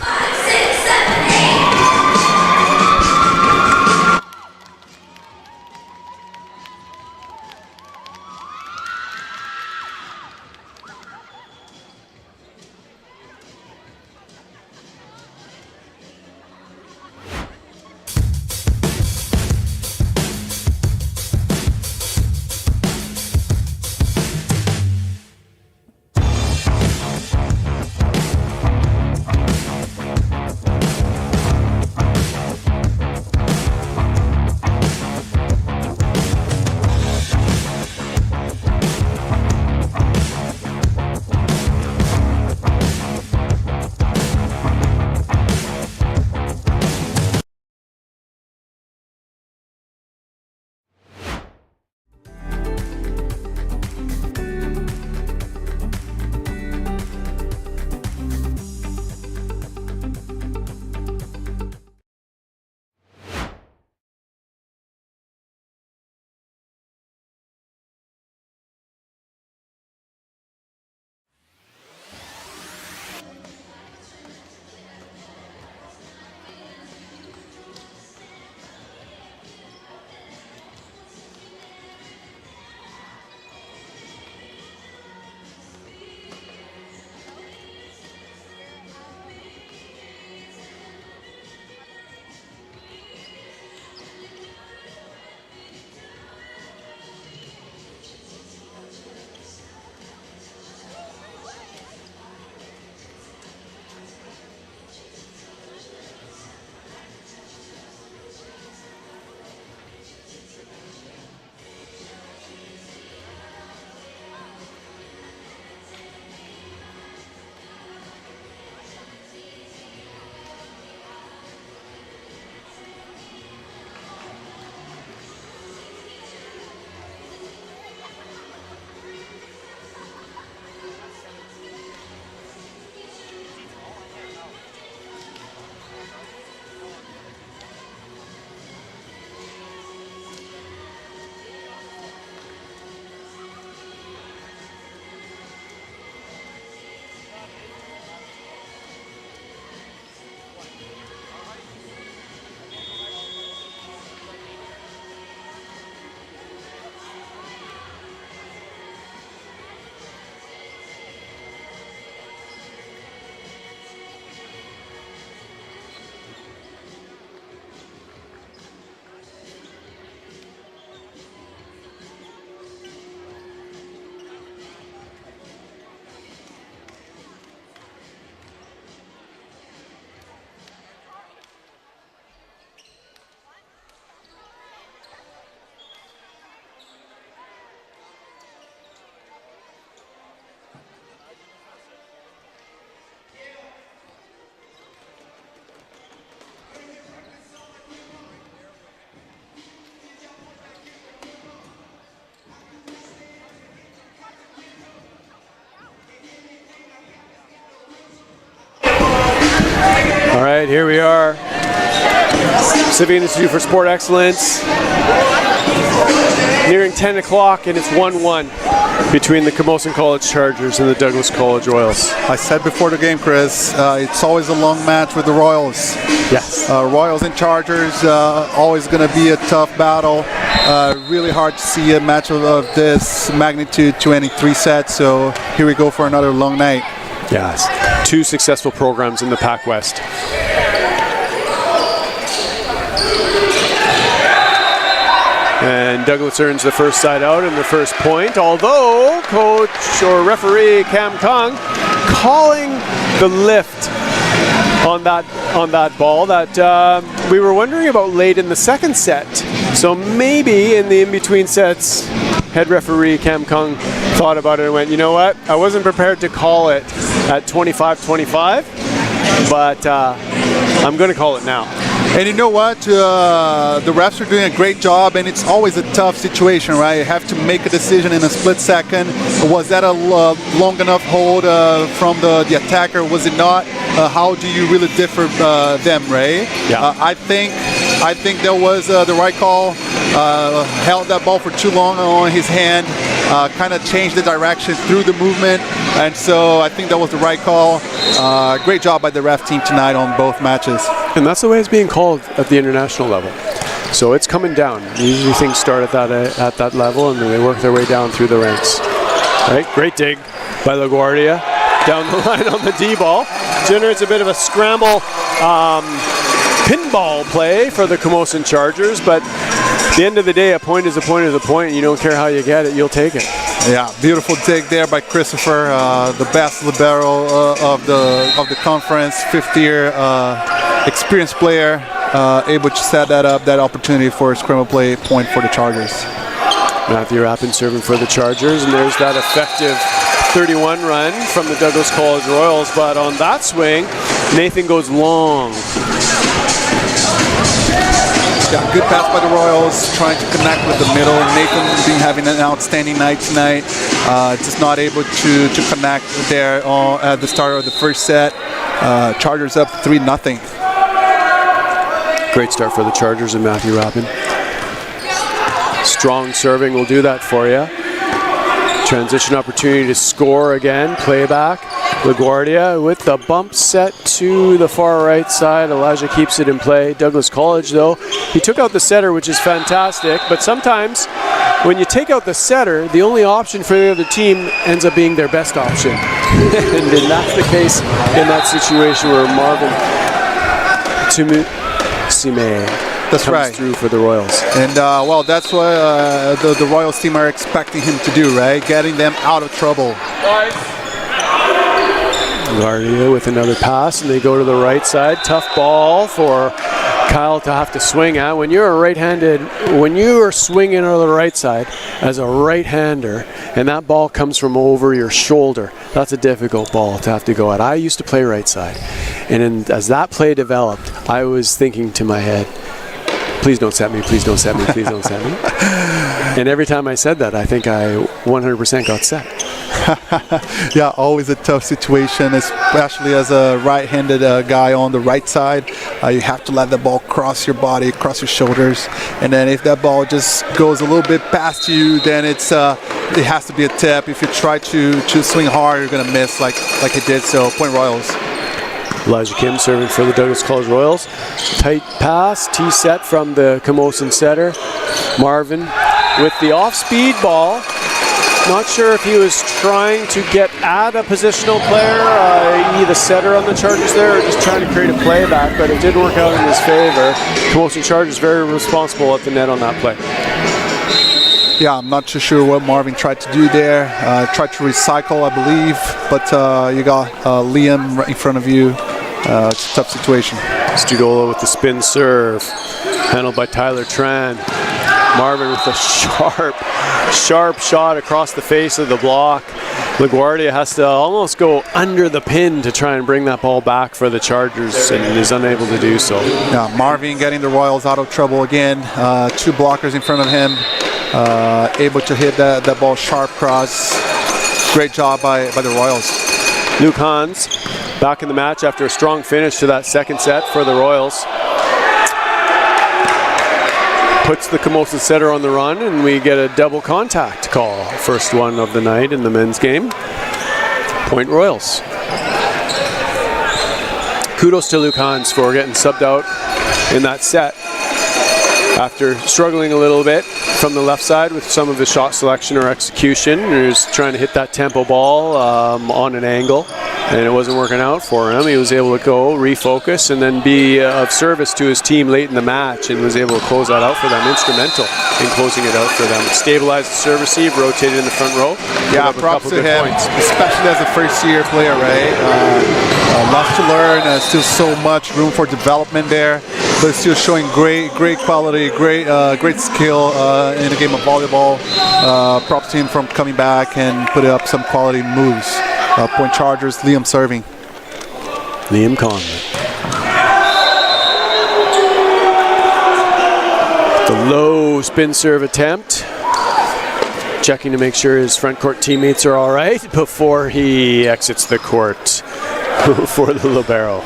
here we are. Pacific Institute for Sport Excellence. Nearing 10 o'clock, and it's 1-1 between the Camosun College Chargers and the Douglas College Royals. I said before the game, Chris, it's always a long match with the Royals. Yes. Royals and Chargers, always going to be a tough battle. Really hard to see a match of this magnitude to any 3 sets, so here we go for another long night. Yes. 2 successful programs in the PACWEST. And Douglas earns the first side out and the first point, although coach or referee Cam Kung calling the lift on that ball that we were wondering about late in the second set. So maybe in the in-between sets, head referee Cam Kung thought about it and went, you know what, I wasn't prepared to call it at 25-25, but I'm going to call it now. And you know what? The refs are doing a great job, and it's always a tough situation, right? You have to make a decision in a split second. Was that a long enough hold from the attacker? Was it not? How do you really differ them, Ray? Yeah. I think that was the right call. Held that ball for too long on his hand. Kind of changed the direction through the movement, and so I think that was the right call. Great job by the ref team tonight on both matches. And that's the way it's being called at the international level. So it's coming down. Usually things start at that level, and then they work their way down through the ranks. Right, great dig by LaGuardia down the line on the D-ball. Generates a bit of a scramble pinball play for the Camosun Chargers, but at the end of the day, a point is a point is a point, and you don't care how you get it, you'll take it. Yeah, beautiful dig there by Christopher, the best libero of the conference, 5th-year experienced player, able to set that up, that opportunity for a scramble play point for the Chargers. Matthew Rappin serving for the Chargers, and there's that effective 31 run from the Douglas College Royals, but on that swing, Nathan goes long. Yeah, good pass by the Royals, trying to connect with the middle. Nathan been having an outstanding night tonight. Just not able to connect there at the start of the first set. Chargers up 3-0. Great start for the Chargers and Matthew Rappin. Strong serving will do that for you. Transition opportunity to score again. Playback. LaGuardia with the bump set to the far right side. Elijah keeps it in play. Douglas College, though, he took out the setter, which is fantastic. But sometimes when you take out the setter, the only option for the other team ends up being their best option. And that's the case in that situation where Marvin Tumusime comes through for the Royals. And well, that's what the Royals team are expecting him to do, right? Getting them out of trouble. LaGuardia with another pass, and they go to the right side. Tough ball for Kyle to have to swing at. When you're when you are swinging on the right side as a right-hander, and that ball comes from over your shoulder, that's a difficult ball to have to go at. I used to play right side, and as that play developed, I was thinking to my head, please don't set me, please don't set me, please don't set me. And every time I said that, I think I 100% got set. Yeah, always a tough situation, especially as a right-handed guy on the right side. You have to let the ball cross your body, cross your shoulders, and then if that ball just goes a little bit past you, then it has to be a tip. If you try to swing hard, you're going to miss like it did, so point Royals. Elijah Kim serving for the Douglas College Royals. Tight pass, T-set from the Camosun setter. Marvin with the off-speed ball. Not sure if he was trying to get at a positional player, i.e. the setter on the Chargers there, or just trying to create a playback, but it did work out in his favor. Camosun Chargers very responsible at the net on that play. Yeah, I'm not too sure what Marvin tried to do there. Tried to recycle, I believe, but you got Liam right in front of you. It's a tough situation. Studola with the spin serve, handled by Tyler Tran. Marvin with a sharp shot across the face of the block. LaGuardia has to almost go under the pin to try and bring that ball back for the Chargers, and is unable to do so. Yeah, Marvin getting the Royals out of trouble again. 2 blockers in front of him. Able to hit that ball sharp cross. Great job by the Royals. Luke Hans back in the match after a strong finish to that second set for the Royals. Puts the Camosun setter on the run, and we get a double contact call. First one of the night in the men's game. Point Royals. Kudos to Luke Hans for getting subbed out in that set after struggling a little bit from the left side with some of his shot selection or execution. He was trying to hit that tempo ball on an angle, and it wasn't working out for him. He was able to go, refocus, and then be of service to his team late in the match, and was able to close that out for them. Instrumental in closing it out for them. Stabilized the serve receive, rotated in the front row. Yeah, props to him, especially as a first-year player, right? Lots to learn. Still so much room for development there, but still showing great quality, great skill in the game of volleyball. Props to him from coming back and putting up some quality moves. Point Chargers, Liam serving. Liam Conley. The low spin serve attempt. Checking to make sure his front court teammates are all right before he exits the court for the libero.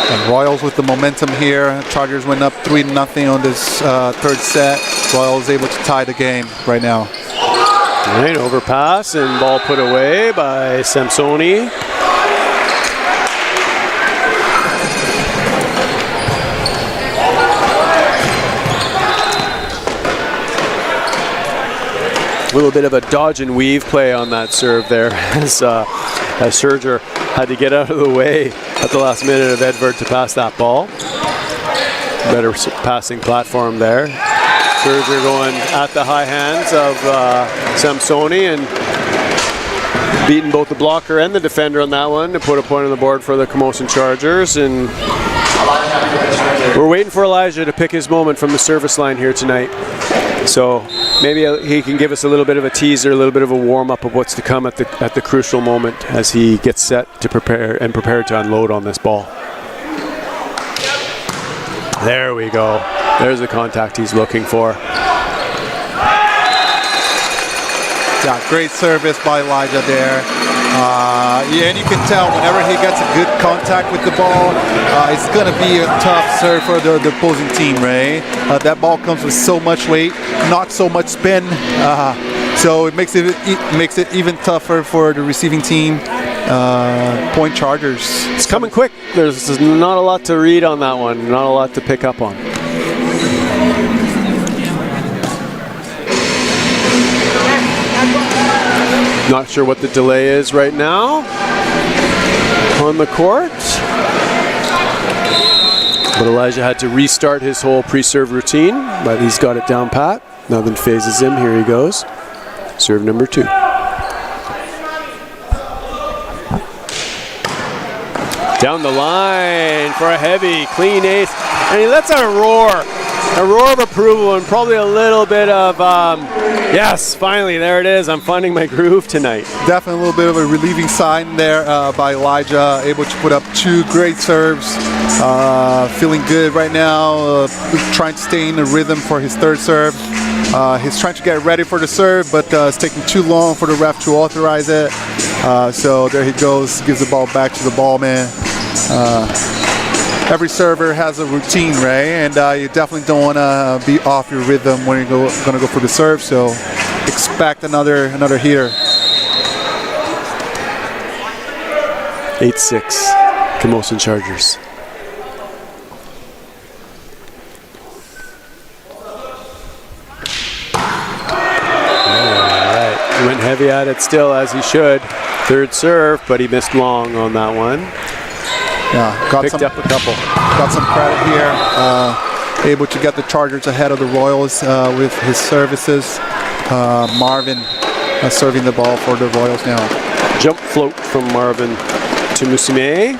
And Royals with the momentum here. Chargers went up 3-0 on this third set. Royals able to tie the game right now. All right, overpass and ball put away by Samsoni. A little bit of a dodge and weave play on that serve there as Serger had to get out of the way at the last minute of Edvard to pass that ball. Better passing platform there. Serger going at the high hands of Samsoni and beating both the blocker and the defender on that one to put a point on the board for the Camosun Chargers. And we're waiting for Elijah to pick his moment from the service line here tonight. So maybe he can give us a little bit of a teaser, a little bit of a warm-up of what's to come at the crucial moment as he gets set to prepare to unload on this ball. There we go. There's the contact he's looking for. Yeah, great service by Elijah there. Yeah, and you can tell whenever he gets a good contact with the ball, it's going to be a tough serve for the opposing team, right? That ball comes with so much weight, not so much spin, so it makes it even tougher for the receiving team. Point Chargers. It's coming quick. There's not a lot to read on that one, not a lot to pick up on. Not sure what the delay is right now on the court. But Elijah had to restart his whole pre-serve routine, but he's got it down pat. Nothing phases him. Here he goes. Serve number 2. Down the line for a heavy, clean ace. And he lets out a roar of approval and probably a little bit of, yes, finally, there it is. I'm finding my groove tonight. Definitely a little bit of a relieving sign there by Elijah, able to put up 2 great serves. Feeling good right now, trying to stay in the rhythm for his third serve. He's trying to get ready for the serve, but it's taking too long for the ref to authorize it. So there he goes, gives the ball back to the ball man. Every server has a routine, right? And you definitely don't want to be off your rhythm when you're going to go for the serve. So expect another heater. 8-6, Camosun Chargers. All right, he went heavy at it still, as he should. Third serve, but he missed long on that one. Yeah, picked up a couple. Got some credit here. Able to get the Chargers ahead of the Royals with his services. Marvin serving the ball for the Royals now. Jump float from Marvin to Musime.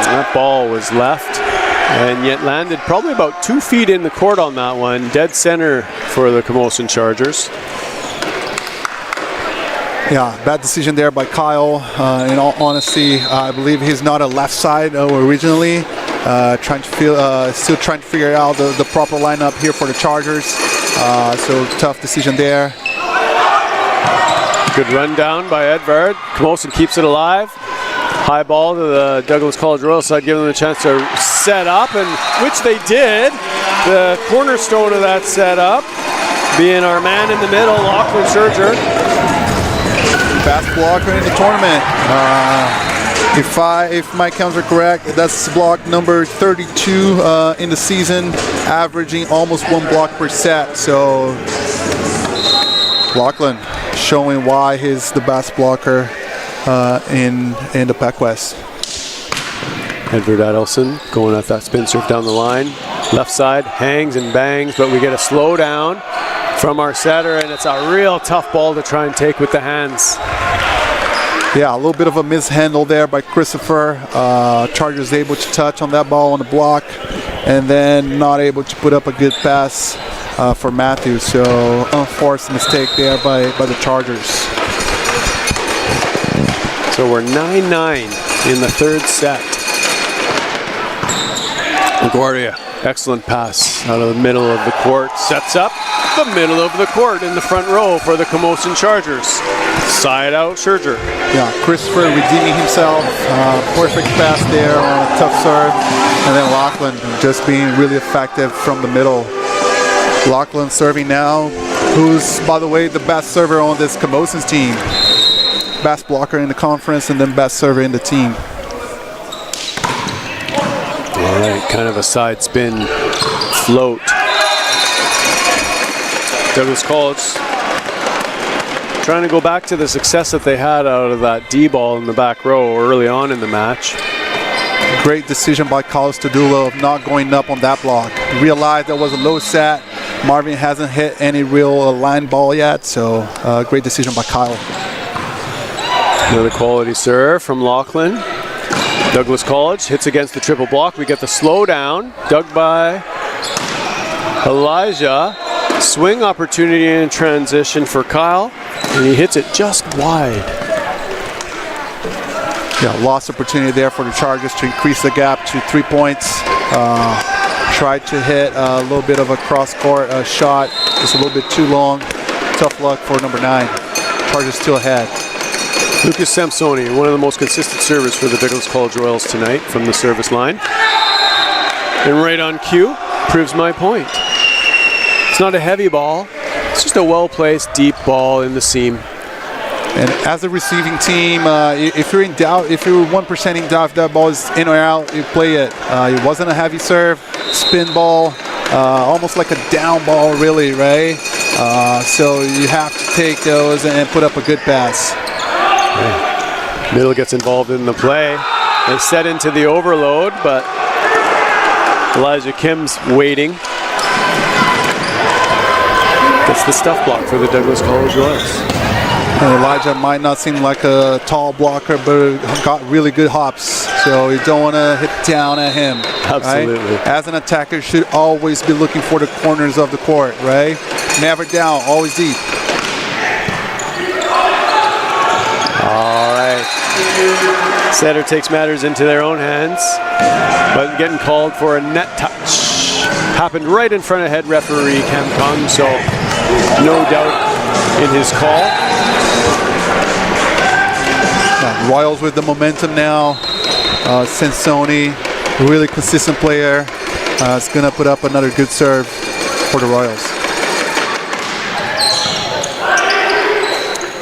That ball was left and yet landed probably about 2 feet in the court on that one. Dead center for the Camosun Chargers. Yeah, bad decision there by Kyle. In all honesty, I believe he's not a left side originally. Still trying to figure out the proper lineup here for the Chargers. So tough decision there. Good run down by Edvard. Camosun keeps it alive. High ball to the Douglas College Royal side, giving them a chance to set up, and which they did. The cornerstone of that setup being our man in the middle, Lachlan Scherger. Best blocker in the tournament. If my counts are correct, that's block number 32 in the season, averaging almost 1 block per set. So Lachlan showing why he's the best blocker in the PACWEST. Edvard Adelson going at that spin serve down the line. Left side hangs and bangs, but we get a slowdown from our setter, and it's a real tough ball to try and take with the hands. Yeah, a little bit of a mishandle there by Christopher. Chargers able to touch on that ball on the block, and then not able to put up a good pass for Matthew. So unforced mistake there by the Chargers. So we're 9-9 in the third set. LaGuardia, excellent pass out of the middle of the court. Sets up the middle of the court in the front row for the Camosun Chargers. Side out, Scherger. Yeah, Christopher redeeming himself. Perfect pass there on a tough serve. And then Lachlan just being really effective from the middle. Lachlan serving now, who's, by the way, the best server on this Camosun's team. Best blocker in the conference and then best server in the team. All right, kind of a side spin float. Douglas College trying to go back to the success that they had out of that D ball in the back row early on in the match. Great decision by Carlos Tadula of not going up on that block. Realized that was a low set. Marvin hasn't hit any real line ball yet, so great decision by Kyle. Another quality serve from Lachlan. Douglas College hits against the triple block. We get the slowdown, dug by Elijah. Swing opportunity in transition for Kyle, and he hits it just wide. Yeah, lost opportunity there for the Chargers to increase the gap to 3 points. Tried to hit a little bit of a cross-court shot, just a little bit too long. Tough luck for number 9. Chargers still ahead. Lucas Samsoni, one of the most consistent servers for the Douglas College Royals tonight from the service line. And right on cue, proves my point. It's not a heavy ball, it's just a well-placed deep ball in the seam. And as a receiving team, if you're in doubt, if you're 1% in doubt if that ball is in or out, you play it. It wasn't a heavy serve, spin ball, almost like a down ball really, right? So you have to take those and put up a good pass. Right. Middle gets involved in the play. They set into the overload, but Elijah Kim's waiting. Gets the stuff block for the Douglas College Royals. And Elijah might not seem like a tall blocker, but got really good hops. So you don't want to hit down at him. Absolutely. Right? As an attacker, should always be looking for the corners of the court, right? Never down, always deep. All right. Setter takes matters into their own hands, but getting called for a net touch. Happened right in front of head referee Cam Kung, so no doubt in his call. Royals with the momentum now. Sansoni, really consistent player, is going to put up another good serve for the Royals.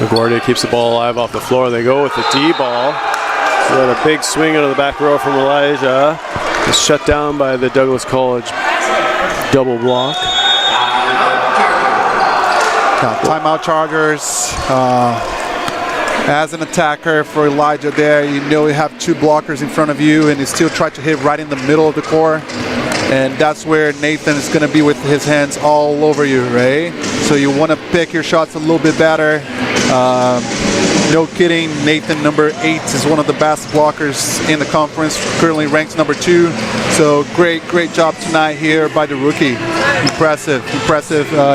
LaGuardia keeps the ball alive off the floor. They go with the D ball. We got a big swing out of the back row from Elijah. It's shut down by the Douglas College double block. Timeout Chargers. As an attacker for Elijah there, you know you have 2 blockers in front of you, and he still tried to hit right in the middle of the court. And that's where Nathan is going to be with his hands all over you, right? So you want to pick your shots a little bit better. No kidding, Nathan, number 8, is one of the best blockers in the conference, currently ranked number 2. So great job tonight here by the rookie. Impressive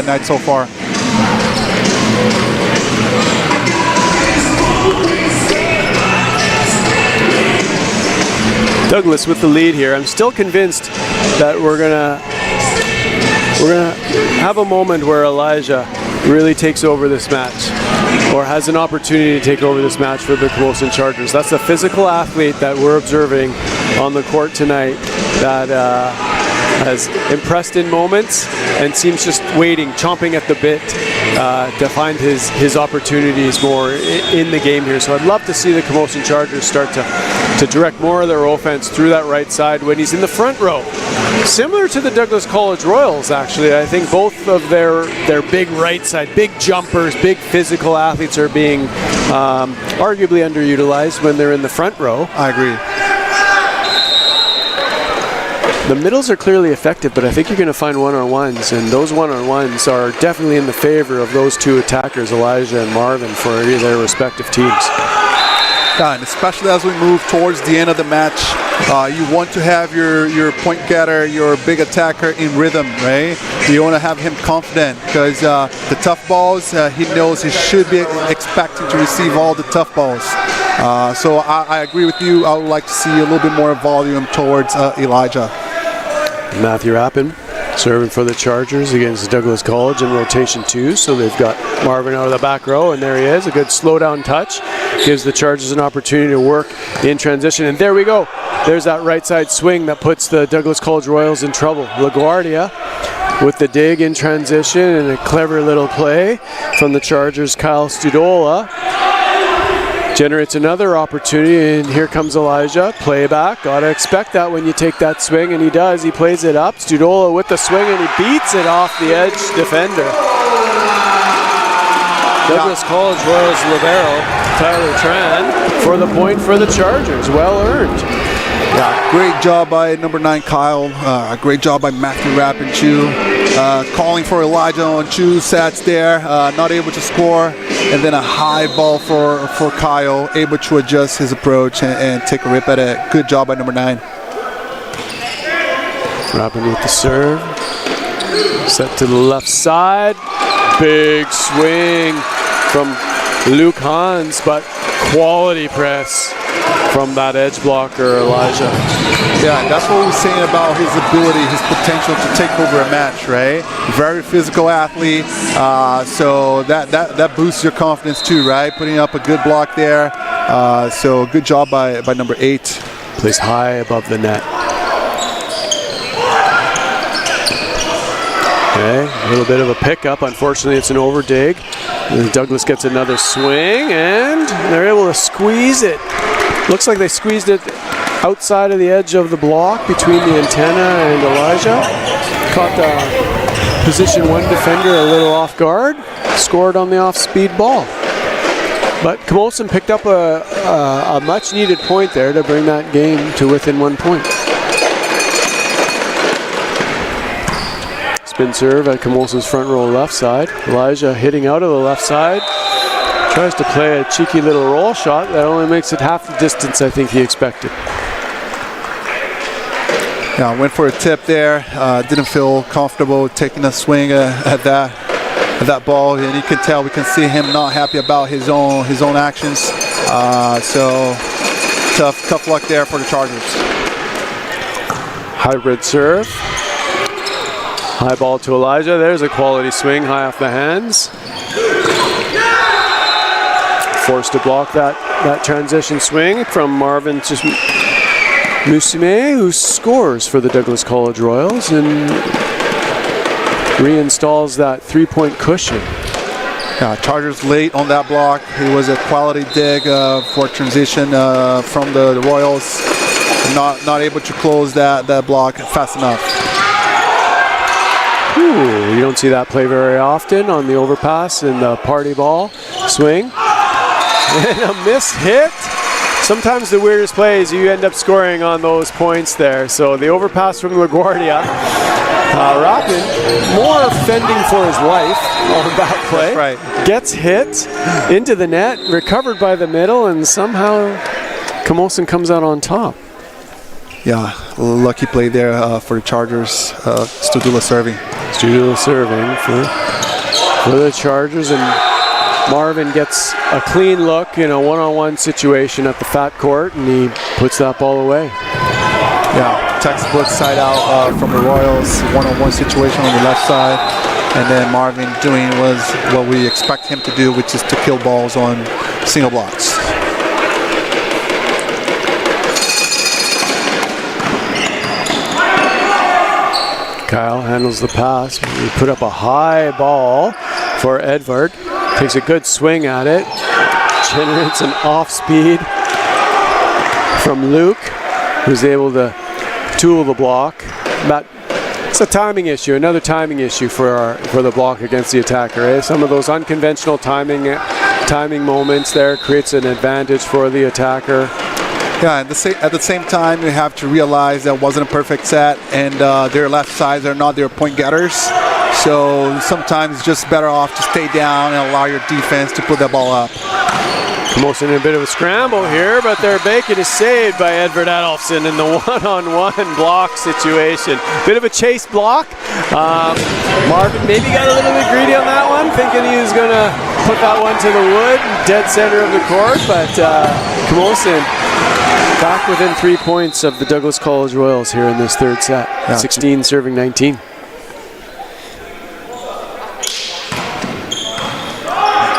night so far. Douglas with the lead here. I'm still convinced that we're gonna have a moment where Elijah really takes over this match, or has an opportunity to take over this match for the Camosun Chargers. That's the physical athlete that we're observing on the court tonight that has impressed in moments and seems just waiting, chomping at the bit to find his opportunities more in the game here. So I'd love to see the Camosun Chargers start to direct more of their offense through that right side when he's in the front row. Similar to the Douglas College Royals, actually. I think both of their big right side, big jumpers, big physical athletes are being arguably underutilized when they're in the front row. I agree. The middles are clearly effective, but I think you're going to find one-on-ones, and those one-on-ones are definitely in the favor of those two attackers, Elijah and Marvin, for their respective teams. Yeah, and especially as we move towards the end of the match, you want to have your point getter, your big attacker in rhythm, right? You want to have him confident because the tough balls, he knows he should be expecting to receive all the tough balls. So I agree with you. I would like to see a little bit more volume towards Elijah. Matthew Rappin serving for the Chargers against Douglas College in rotation 2. So they've got Marvin out of the back row, and there he is. A good slow down touch. Gives the Chargers an opportunity to work in transition. And there we go. There's that right side swing that puts the Douglas College Royals in trouble. LaGuardia with the dig in transition and a clever little play from the Chargers' Kyle Studola. Generates another opportunity, and here comes Elijah. Playback. Gotta expect that when you take that swing, and he does. He plays it up. Studola with the swing, and he beats it off the edge defender. Douglas College Royals libero Tyler Tran for the point for the Chargers. Well earned. Yeah, great job by number 9 Kyle. Great job by Matthew Rappin Chu. Calling for Elijah on Chu sets there, not able to score. And then a high ball for Kyle, able to adjust his approach and take a rip at it. Good job by number 9. Rappin with the serve. Set to the left side. Big swing from Luke Hans, but quality press from that edge blocker, Elijah. Yeah, that's what we're saying about his ability, his potential to take over a match, right? Very physical athlete, so that boosts your confidence too, right? Putting up a good block there. So good job by number 8. Plays high above the net. Okay, a little bit of a pickup. Unfortunately, it's an overdig. And Douglas gets another swing, and they're able to squeeze it. Looks like they squeezed it outside of the edge of the block between the antenna and Elijah. Caught the position 1 defender a little off guard. Scored on the off-speed ball. But Camosun picked up a much-needed point there to bring that game to within 1 point. Spin serve at Camosun's front row left side. Elijah hitting out of the left side. Tries to play a cheeky little roll shot that only makes it half the distance I think he expected. Yeah, went for a tip there. Didn't feel comfortable taking a swing at that ball, and you can tell, we can see him not happy about his own actions. So tough luck there for the Chargers. Hybrid serve. High ball to Elijah. There's a quality swing high off the hands. Forced to block that transition swing from Marvin to Musime, who scores for the Douglas College Royals and reinstalls that 3-point cushion. Yeah, Chargers late on that block. It was a quality dig for transition from the Royals. Not able to close that block fast enough. Ooh, you don't see that play very often on the overpass and the party ball swing. And a missed hit. Sometimes the weirdest plays, you end up scoring on those points there. So the overpass from LaGuardia. Rappin, more fending for his life on that play. That's right. Gets hit into the net, recovered by the middle, and somehow Camosun comes out on top. Yeah, lucky play there for the Chargers. Studula serving. Studula serving for the Chargers, and Marvin gets a clean look in a one-on-one situation at the fat court, and he puts that ball away. Yeah, textbook side out from the Royals, one-on-one situation on the left side, and then Marvin doing was what we expect him to do, which is to kill balls on single blocks. Kyle handles the pass. We put up a high ball for Edvard. Takes a good swing at it. Generates an off speed from Luke, who's able to tool the block. But it's a timing issue, another timing issue for the block against the attacker. Eh? Some of those unconventional timing moments there creates an advantage for the attacker. Yeah, at the same time, you have to realize that wasn't a perfect set, and their left sides are not their point getters. So sometimes it's just better off to stay down and allow your defense to put that ball up. Camosun in a bit of a scramble here, but their bacon is saved by Edvard Adolfsson in the one-on-one block situation. Bit of a chase block. Marvin maybe got a little bit greedy on that one, thinking he was going to put that one to the wood, dead center of the court, but Camosun back within 3 points of the Douglas College Royals here in this third set. Yeah. 16 serving 19.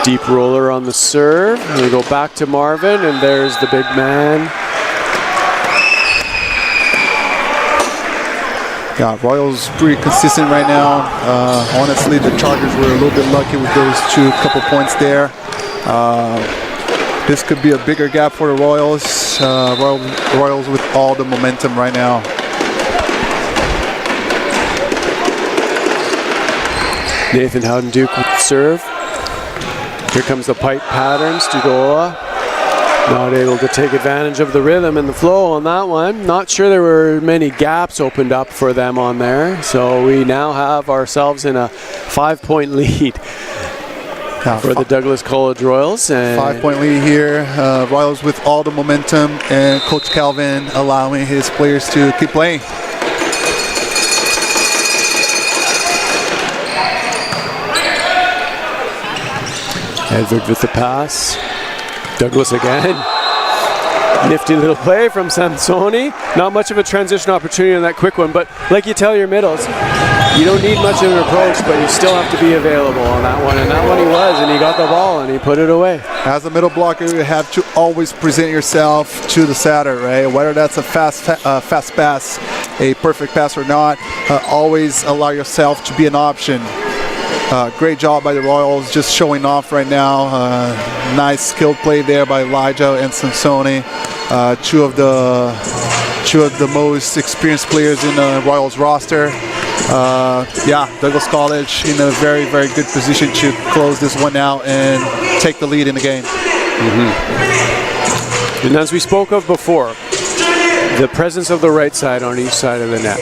Deep roller on the serve. We go back to Marvin, and there's the big man. Yeah, Royals pretty consistent right now. Honestly, the Chargers were a little bit lucky with those couple points there. This could be a bigger gap for the Royals. Royals with all the momentum right now. Nathan Howden-Duke with the serve. Here comes the pipe pattern. Stugoa not able to take advantage of the rhythm and the flow on that one. Not sure there were many gaps opened up for them on there. So we now have ourselves in a 5-point lead for the Douglas College Royals. 5-point lead here. Royals with all the momentum, and Coach Calvin allowing his players to keep playing. Edvard with the pass. Douglas again. Nifty little play from Samsoni. Not much of a transition opportunity on that quick one, but like you tell your middles, you don't need much of an approach, but you still have to be available on that one. And that one he was, and he got the ball and he put it away. As a middle blocker, you have to always present yourself to the setter, right? Whether that's a fast pass, a perfect pass or not, always allow yourself to be an option. Great job by the Royals, just showing off right now. Nice skilled play there by Elijah and Samsoni. Two of the most experienced players in the Royals roster. Yeah, Douglas College in a very, very good position to close this one out and take the lead in the game. Mm-hmm. And as we spoke of before, the presence of the right side on each side of the net.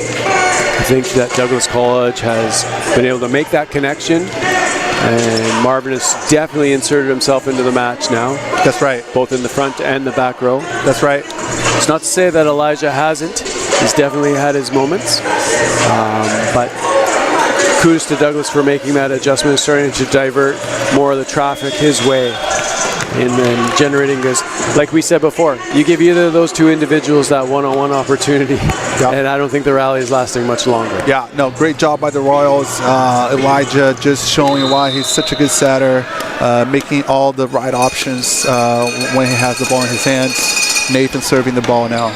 I think that Douglas College has been able to make that connection, and Marvin has definitely inserted himself into the match now. That's right. Both in the front and the back row. That's right. It's not to say that Elijah hasn't. He's definitely had his moments, but kudos to Douglas for making that adjustment, starting to divert more of the traffic his way. And then generating this, like we said before, you give either of those two individuals that one-on-one opportunity, and I don't think the rally is lasting much longer. Yeah, no, great job by the Royals. Elijah just showing why he's such a good setter, making all the right options when he has the ball in his hands. Nathan serving the ball now.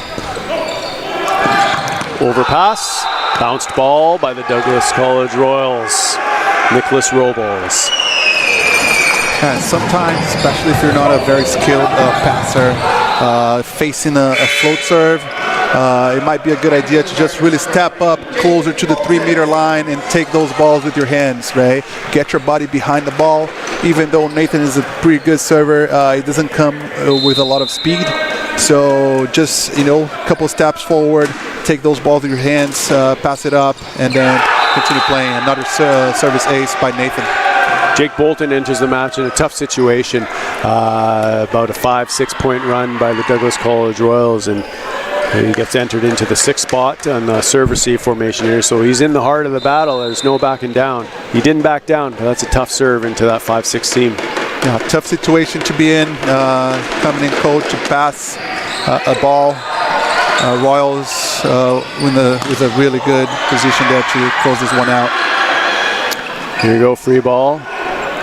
Overpass, bounced ball by the Douglas College Royals. Nicholas Robles. Yeah, sometimes, especially if you're not a very skilled passer, facing a float serve, it might be a good idea to just really step up closer to the 3-meter line and take those balls with your hands, right? Get your body behind the ball. Even though Nathan is a pretty good server, it doesn't come with a lot of speed. So just, a couple steps forward, take those balls with your hands, pass it up, and then continue playing. Another service ace by Nathan. Jake Bolton enters the match in a tough situation. About a 5-6 point run by the Douglas College Royals, and he gets entered into the 6th spot on the serve-receive formation here. So he's in the heart of the battle. There's no backing down. He didn't back down, but that's a tough serve into that 5-6 team. Yeah, tough situation to be in. Coming in cold to pass a ball. Royals with a really good position there to close this one out. Here you go, free ball.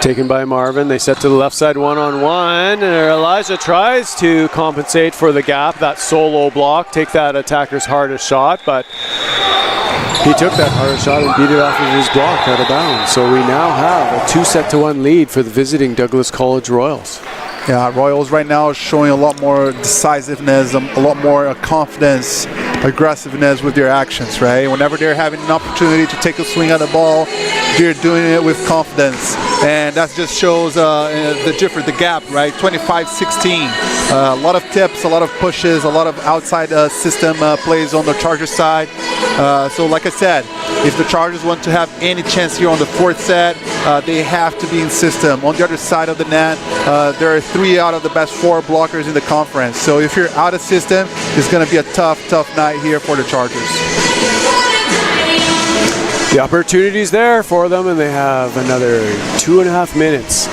Taken by Marvin. They set to the left side one-on-one. And Elijah tries to compensate for the gap, that solo block, take that attacker's hardest shot, but he took that hardest shot and beat it off of his block out of bounds. So we now have a 2-1 lead for the visiting Douglas College Royals. Yeah, Royals right now is showing a lot more decisiveness, a lot more confidence, aggressiveness with their actions, right? Whenever they're having an opportunity to take a swing at the ball, they're doing it with confidence. And that just shows the gap, right? 25-16. A lot of tips, a lot of pushes, a lot of outside system plays on the Chargers side. So like I said, if the Chargers want to have any chance here on the fourth set, they have to be in system. On the other side of the net, there are 3 out of the best 4 blockers in the conference. So if you're out of system, it's going to be a tough night here for the Chargers. The opportunity's there for them, and they have another 2.5 minutes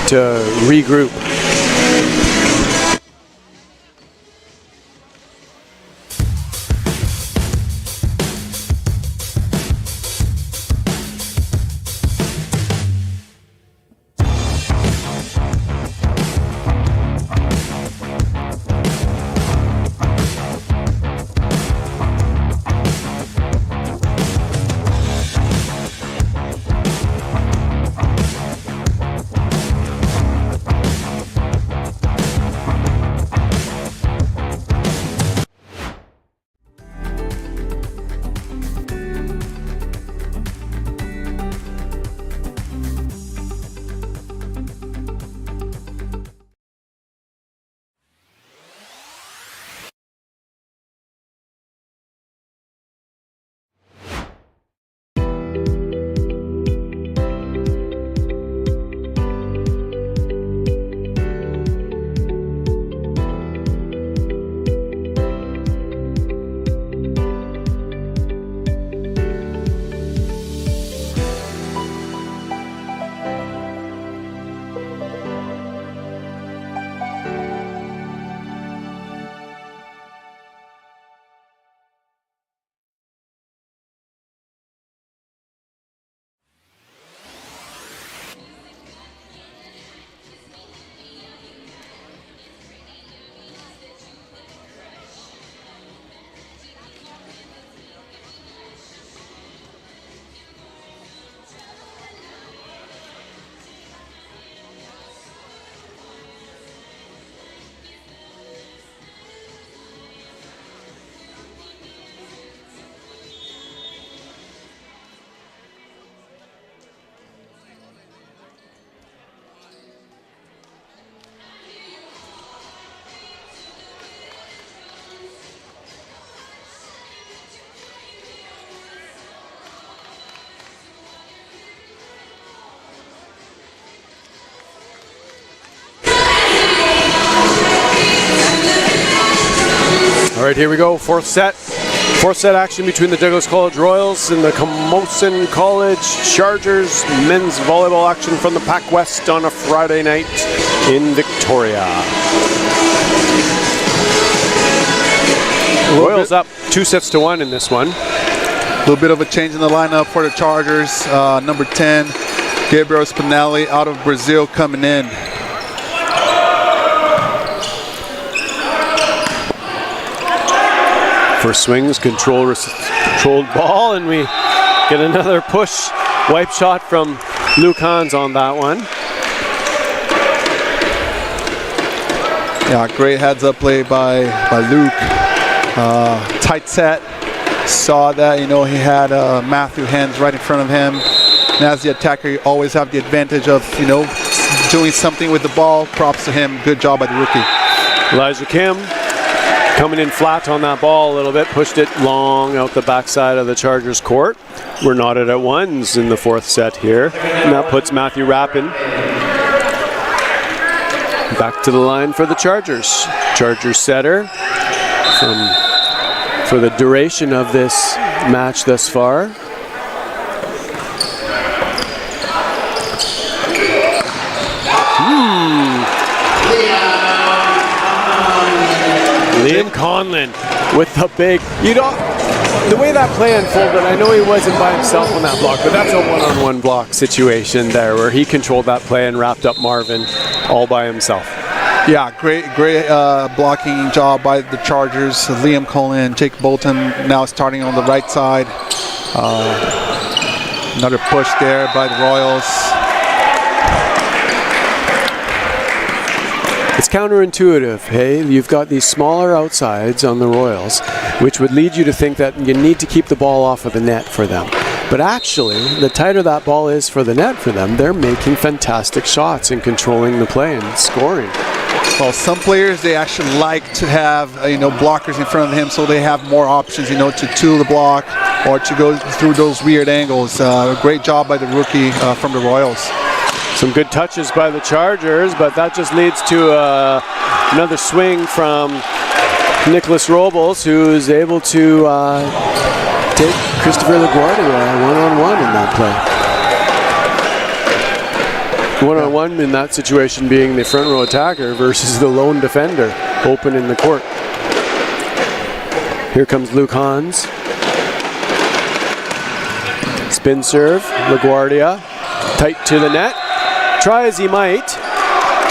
to regroup. All right, here we go, fourth set. Fourth set action between the Douglas College Royals and the Camosun College Chargers. Men's volleyball action from the PACWEST on a Friday night in Victoria. Royals up 2-1 in this one. A little bit of a change in the lineup for the Chargers. Number 10, Gabriel Spinelli out of Brazil coming in. First swings, controlled ball, and we get another push wipe shot from Lkwugen on that one. Yeah, great heads up play by Luke. Tight set. Saw that, he had Matthew Hens right in front of him. And as the attacker, you always have the advantage of, doing something with the ball. Props to him. Good job by the rookie. Elijah Kim coming in flat on that ball a little bit, pushed it long out the backside of the Chargers court. We're knotted at ones in the fourth set here. And that puts Matthew Rappin back to the line for the Chargers. Chargers setter for the duration of this match thus far. Liam Conlon with the big, the way that play unfolded, I know he wasn't by himself on that block, but that's a one-on-one block situation there where he controlled that play and wrapped up Marvin all by himself. Yeah, great blocking job by the Chargers. Liam Cullen, Jake Bolton now starting on the right side. Another push there by the Royals. It's counterintuitive, hey? You've got these smaller outsides on the Royals, which would lead you to think that you need to keep the ball off of the net for them. But actually, the tighter that ball is for the net for them, they're making fantastic shots and controlling the play and scoring. Well, some players, they actually like to have, blockers in front of him so they have more options, to tool the block or to go through those weird angles. Great job by the rookie from the Royals. Some good touches by the Chargers, but that just leads to another swing from Nicholas Robles, who's able to take Christopher LaGuardia one-on-one in that play. One-on-one in that situation being the front row attacker versus the lone defender open in the court. Here comes Luke Hans. Spin serve, LaGuardia, tight to the net. Try as he might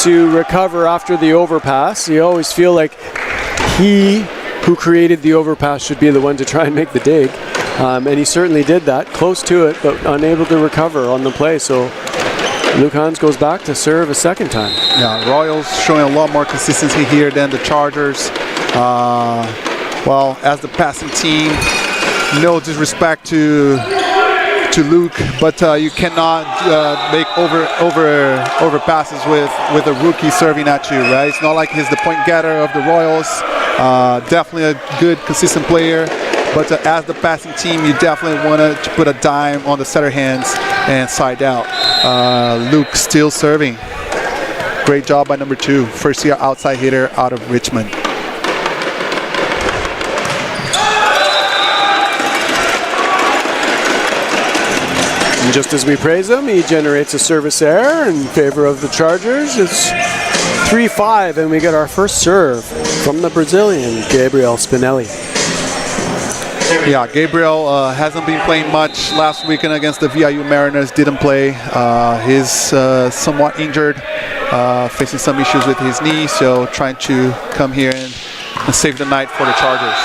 to recover after the overpass. You always feel like he who created the overpass should be the one to try and make the dig. And he certainly did that, close to it, but unable to recover on the play. So Luke Hans goes back to serve a second time. Yeah, Royals showing a lot more consistency here than the Chargers. Well, as the passing team, no disrespect to Luke, but you cannot make over passes with a rookie serving at you, right? It's not like he's the point getter of the Royals. Definitely a good, consistent player, but as the passing team, you definitely want to put a dime on the setter hands and side out. Luke still serving. Great job by number 2, first-year outside hitter out of Richmond. And just as we praise him, he generates a service error in favor of the Chargers. It's 3-5, and we get our first serve from the Brazilian, Gabriel Spinelli. Yeah, Gabriel hasn't been playing much last weekend against the VIU Mariners. Didn't play. He's somewhat injured, facing some issues with his knee, so trying to come here and save the night for the Chargers.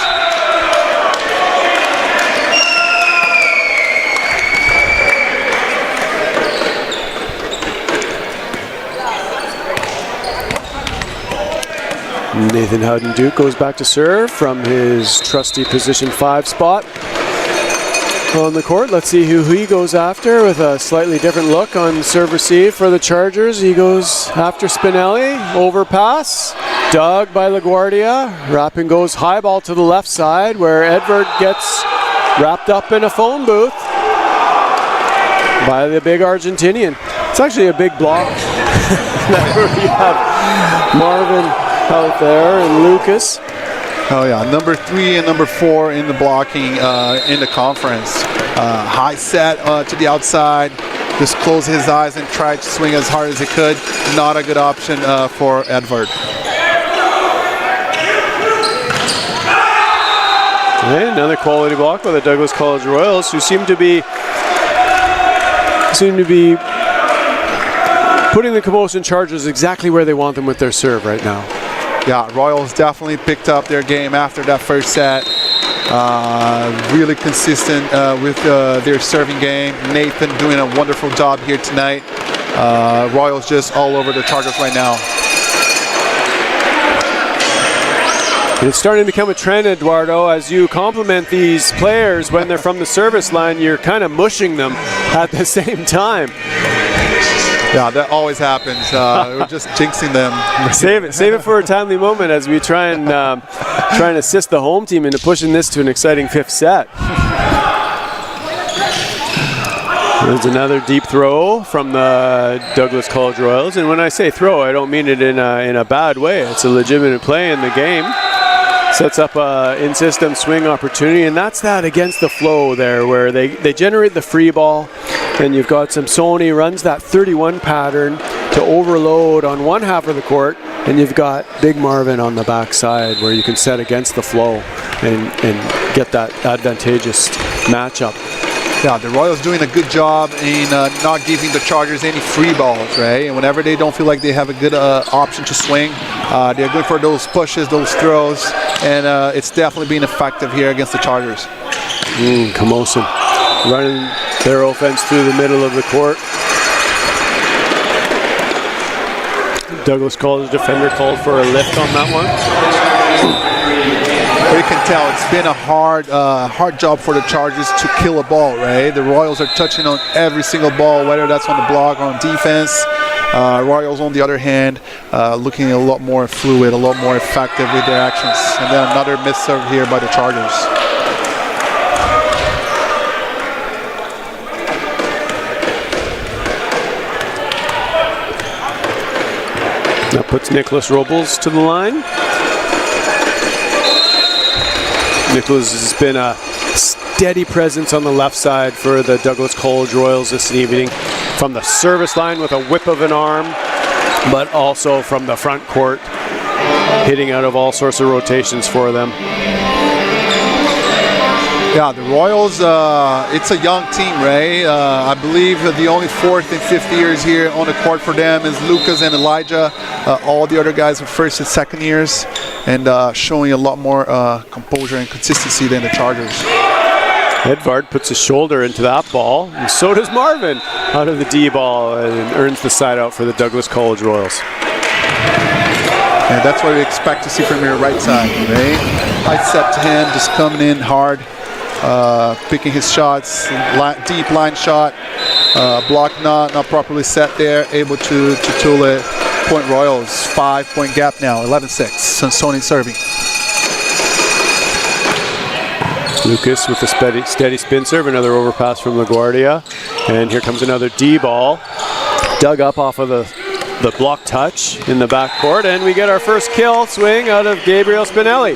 Nathan Howden-Duke goes back to serve from his trusty position 5 spot on the court. Let's see who he goes after with a slightly different look on serve receive for the Chargers. He goes after Spinelli, overpass, dug by LaGuardia. Rapping goes high ball to the left side where Edvard gets wrapped up in a phone booth by the big Argentinian. It's actually a big block. We have Marvin out there and Lucas. Oh yeah, number 3 and number 4 in the blocking in the conference. High set to the outside, just close his eyes and try to swing as hard as he could. Not a good option for Edvard. Okay, another quality block by the Douglas College Royals, who seem to be putting the Camosun Chargers exactly where they want them with their serve right now. Yeah, Royals definitely picked up their game after that first set. Really consistent with their serving game. Nathan doing a wonderful job here tonight. Royals just all over the Chargers right now. It's starting to become a trend, Eduardo, as you compliment these players when they're from the service line, you're kind of mushing them at the same time. Yeah, that always happens. We're just jinxing them. Save it for a timely moment as we try and assist the home team into pushing this to an exciting 5th set. There's another deep throw from the Douglas College Royals, and when I say throw, I don't mean it in a bad way. It's a legitimate play in the game. Sets up a in-system swing opportunity, and that's that against the flow there where they generate the free ball, and you've got Samsoni runs that 31 pattern to overload on one half of the court, and you've got Big Marvin on the back side where you can set against the flow. and get that advantageous matchup. Yeah, the Royals doing a good job in not giving the Chargers any free balls, right? And whenever they don't feel like they have a good option to swing, they're going for those pushes, those throws, and it's definitely been effective here against the Chargers. Camosun running their offense through the middle of the court. Douglas College defender called for a lift on that one. You can tell it's been a hard job for the Chargers to kill a ball, right? The Royals are touching on every single ball, whether that's on the block or on defense. Royals, on the other hand, looking a lot more fluid, a lot more effective with their actions. And then another miss serve here by the Chargers. That puts Nicholas Robles to the line. Nicholas has been a steady presence on the left side for the Douglas College Royals this evening, from the service line with a whip of an arm, but also from the front court, hitting out of all sorts of rotations for them. Yeah, the Royals, it's a young team, right? I believe the only fourth and fifth years here on the court for them is Lucas and Elijah. All the other guys are first and second years, and showing a lot more composure and consistency than the Chargers. Edvard puts his shoulder into that ball, and so does Marvin out of the D ball, and earns the side out for the Douglas College Royals. And that's what we expect to see from your right side, right? High set to him, just coming in hard. Picking his shots, deep line shot, block not properly set there, able to tool it. Point Royals, 5-point gap now, 11-6. Sansoni serving. Lucas with a steady spin serve, another overpass from LaGuardia, and here comes another D ball, dug up off of the block touch in the backcourt, and we get our first kill swing out of Gabriel Spinelli.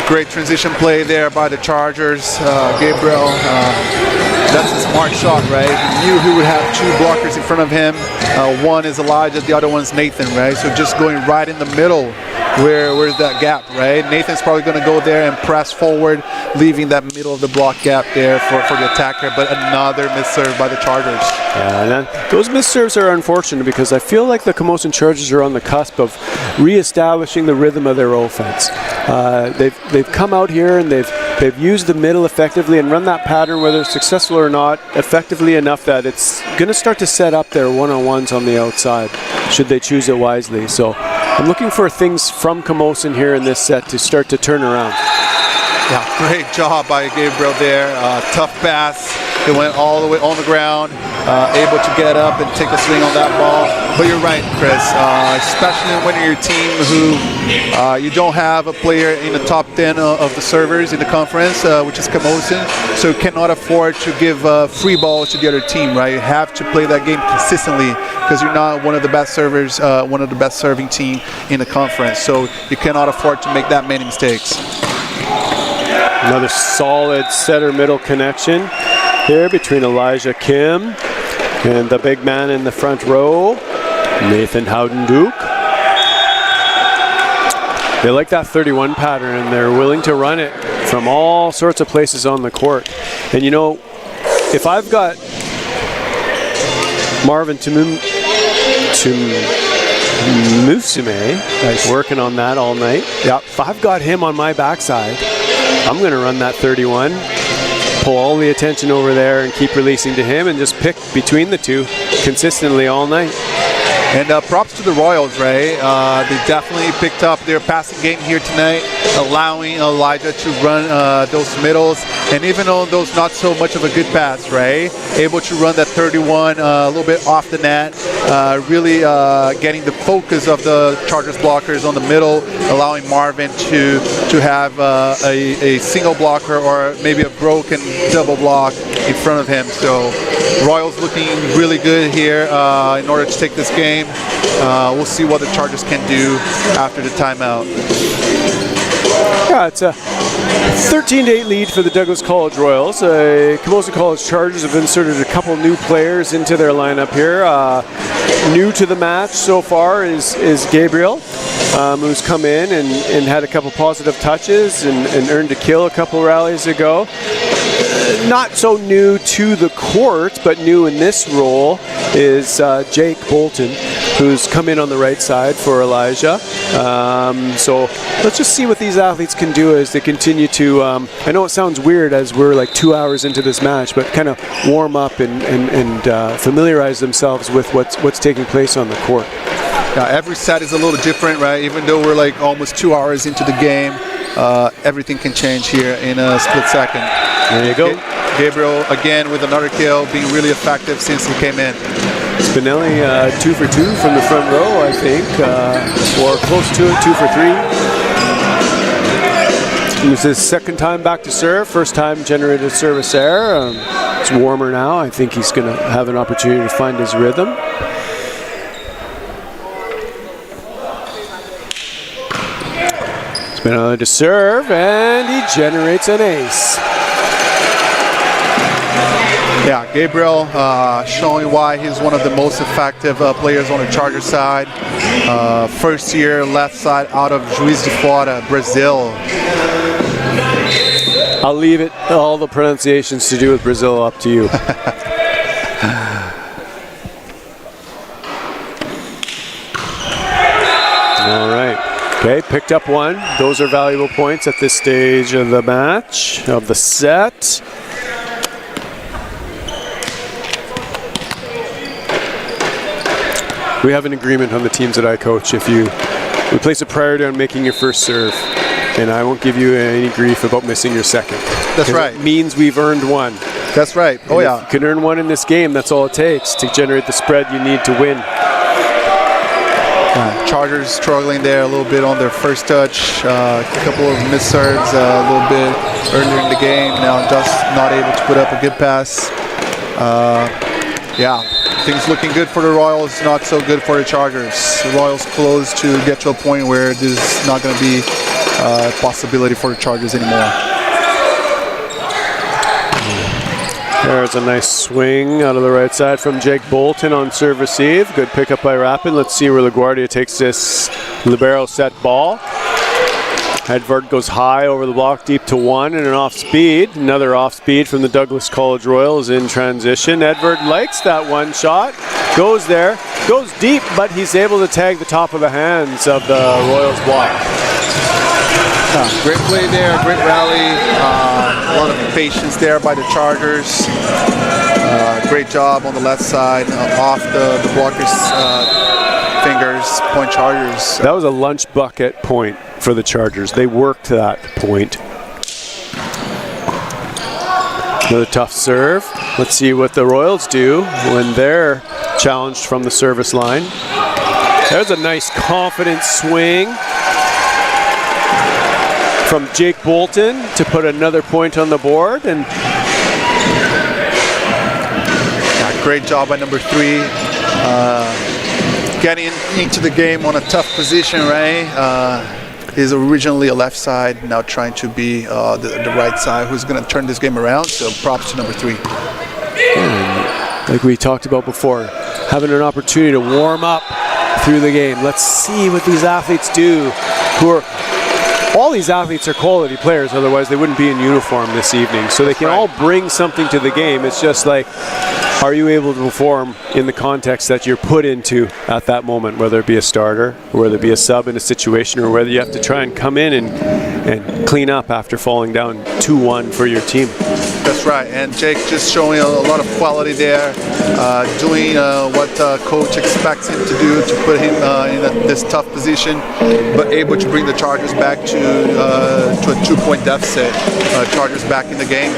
Great transition play there by the Chargers. Gabriel, that's a smart shot, right? He knew he would have two blockers in front of him. One is Elijah, the other one's Nathan, right? So just going right in the middle, where's that gap, right? Nathan's probably going to go there and press forward, leaving that middle of the block gap there for the attacker, but another misserve by the Chargers. Yeah, and those misserves are unfortunate because I feel like the Camosun Chargers are on the cusp of re-establishing the rhythm of their offense. They've come out here and they've used the middle effectively and run that pattern, whether it's successful or not, effectively enough that it's going to start to set up their one-on-ones on the outside, should they choose it wisely. So I'm looking for things from Camosun here in this set to start to turn around. Yeah, great job by Gabriel there. Tough pass. It went all the way on the ground, able to get up and take a swing on that ball. But you're right, Chris, especially when you're a team who you don't have a player in the top 10 of the servers in the conference, which is Camosun, so you cannot afford to give free balls to the other team, right? You have to play that game consistently because you're not one of the best servers, one of the best serving team in the conference, so you cannot afford to make that many mistakes. Another solid center-middle connection here between Elijah Kim and the big man in the front row, Nathan Howden-Duke. They like that 31 pattern and they're willing to run it from all sorts of places on the court. And you know, if I've got Marvin Musume working on that all night, if I've got him on my backside, I'm going to run that 31, pull all the attention over there and keep releasing to him and just pick between the two consistently all night. And props to the Royals, right? They definitely picked up their passing game here tonight, allowing Elijah to run those middles, and even on those not so much of a good pass, right? Able to run that 31 a little bit off the net, really getting the focus of the Chargers blockers on the middle, allowing Marvin to have a single blocker or maybe a broken double block in front of him. So Royals looking really good here in order to take this game. We'll see what the Chargers can do after the timeout. Yeah, it's a 13-8 lead for the Douglas College Royals. Camosun College Chargers have inserted a couple new players into their lineup here. new to the match so far is Gabriel, who's come in and had a couple positive touches and earned a kill a couple rallies ago. Not so new to the court, but new in this role is Jake Bolton, who's come in on the right side for Elijah. So let's just see what these athletes can do as they continue to, I know it sounds weird as we're like 2 hours into this match, but kind of warm up and familiarize themselves with what's taking place on the court. Yeah, every set is a little different, right? Even though we're like almost 2 hours into the game, everything can change here in a split second. There you go. Gabriel again with another kill, being really effective since he came in. Spinelli 2 for 2 from the front row, I think, or close to it, 2 for 3. It was his second time back to serve, first time generated service error. It's warmer now. I think he's going to have an opportunity to find his rhythm. Spinelli to serve, and he generates an ace. Yeah, Gabriel showing why he's one of the most effective players on the Charger side. First year left side out of Juiz de Fora, Brazil. I'll leave it, all the pronunciations to do with Brazil, up to you. All right. Okay, picked up one. Those are valuable points at this stage of the match, of the set. We have an agreement on the teams that I coach. We place a priority on making your first serve, and I won't give you any grief about missing your second. That's right. It means we've earned one. That's right. Oh, yeah. If you can earn one in this game, that's all it takes to generate the spread you need to win. Chargers struggling there a little bit on their first touch. A couple of missed serves a little bit earlier in the game. Now just not able to put up a good pass. Yeah. Things looking good for the Royals, not so good for the Chargers. The Royals close to get to a point where this is not going to be a possibility for the Chargers anymore. There's a nice swing out of the right side from Jake Bolton on serve receive. Good pickup by Rapid. Let's see where LaGuardia takes this libero set ball. Edvard goes high over the block, deep to one, and an off speed. Another off speed from the Douglas College Royals in transition. Edvard likes that one shot, goes there, goes deep, but he's able to tag the top of the hands of the Royals block. Great play there, great rally. A lot of patience there by the Chargers. Great job on the left side, off the blockers' fingers, point Chargers. That was a lunch bucket point for the Chargers. They worked that point. Another tough serve. Let's see what the Royals do when they're challenged from the service line. There's a nice confident swing from Jake Bolton to put another point on the board. And great job by number 3. Getting into the game on a tough position, right? He's originally a left side, now trying to be the right side, who's going to turn this game around. So props to number 3. And like we talked about before, having an opportunity to warm up through the game. Let's see what these athletes do. All these athletes are quality players, otherwise they wouldn't be in uniform this evening. So they can all bring something to the game. It's just like, are you able to perform in the context that you're put into at that moment, whether it be a starter, or whether it be a sub in a situation, or whether you have to try and come in and clean up after falling down 2-1 for your team. That's right, and Jake just showing a lot of quality there, doing what coach expects him to do to put him in this tough position, but able to bring the Chargers back to a 2-point deficit. Chargers back in the game.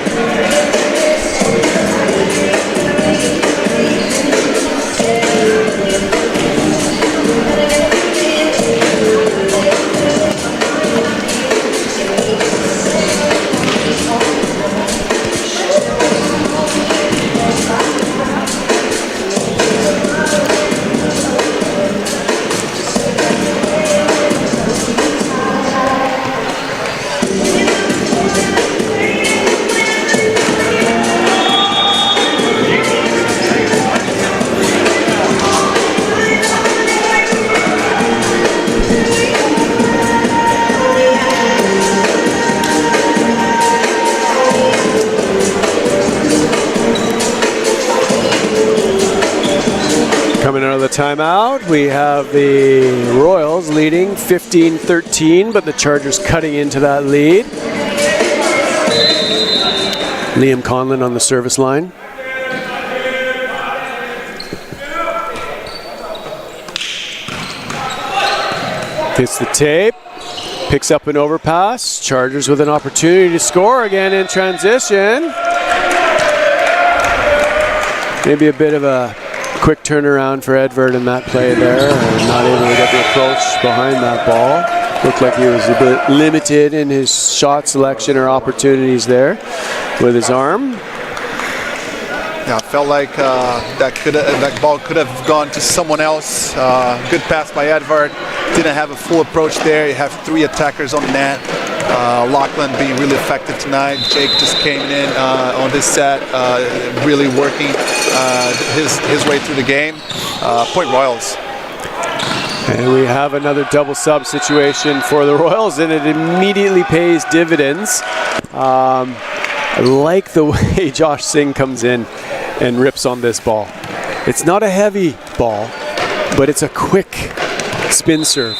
coming out of the timeout. We have the Royals leading 15-13, but the Chargers cutting into that lead. Liam Conlon on the service line. Hits the tape, picks up an overpass. Chargers with an opportunity to score again in transition. Maybe a bit of a quick turnaround for Edvard in that play there, and not able to get the approach behind that ball. Looked like he was a bit limited in his shot selection or opportunities there with his arm. Yeah, felt like that ball could have gone to someone else. Good pass by Edvard. Didn't have a full approach there. You have 3 attackers on the net. Lachlan being really effective tonight. Jake just came in on this set, really working his way through the game. Point Royals. And we have another double sub situation for the Royals, and it immediately pays dividends. I like the way Josh Singh comes in and rips on this ball. It's not a heavy ball, but it's a quick spin serve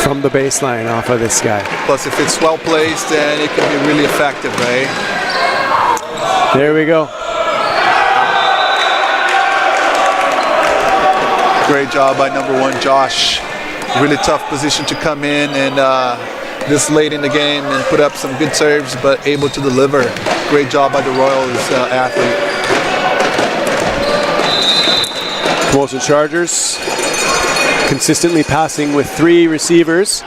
from the baseline off of this guy. Plus, if it's well placed, then it can be really effective, right? There we go. Great job by number 1, Josh. Really tough position to come in and this late in the game and put up some good serves, but able to deliver. Great job by the Royals athlete. Camosun Chargers consistently passing with 3 receivers.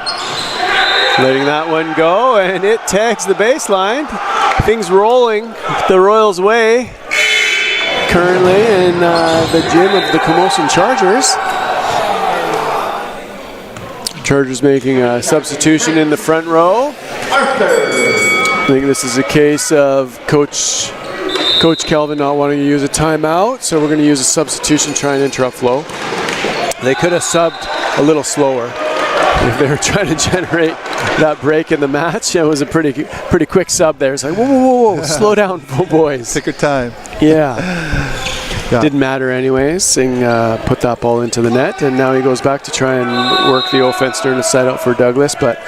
Letting that one go, and it tags the baseline. Things rolling the Royals' way currently in the gym of the Camosun Chargers. Chargers making a substitution in the front row. I think this is a case of Coach Kelvin not wanting to use a timeout, so we're going to use a substitution, try and interrupt flow. They could have subbed a little slower if they were trying to generate that break in the match. It was a pretty quick sub there. It's like, whoa, slow down, boys. Take your time. Yeah. Didn't matter anyways. Singh put that ball into the net, and now he goes back to try and work the offense during the set out for Douglas, but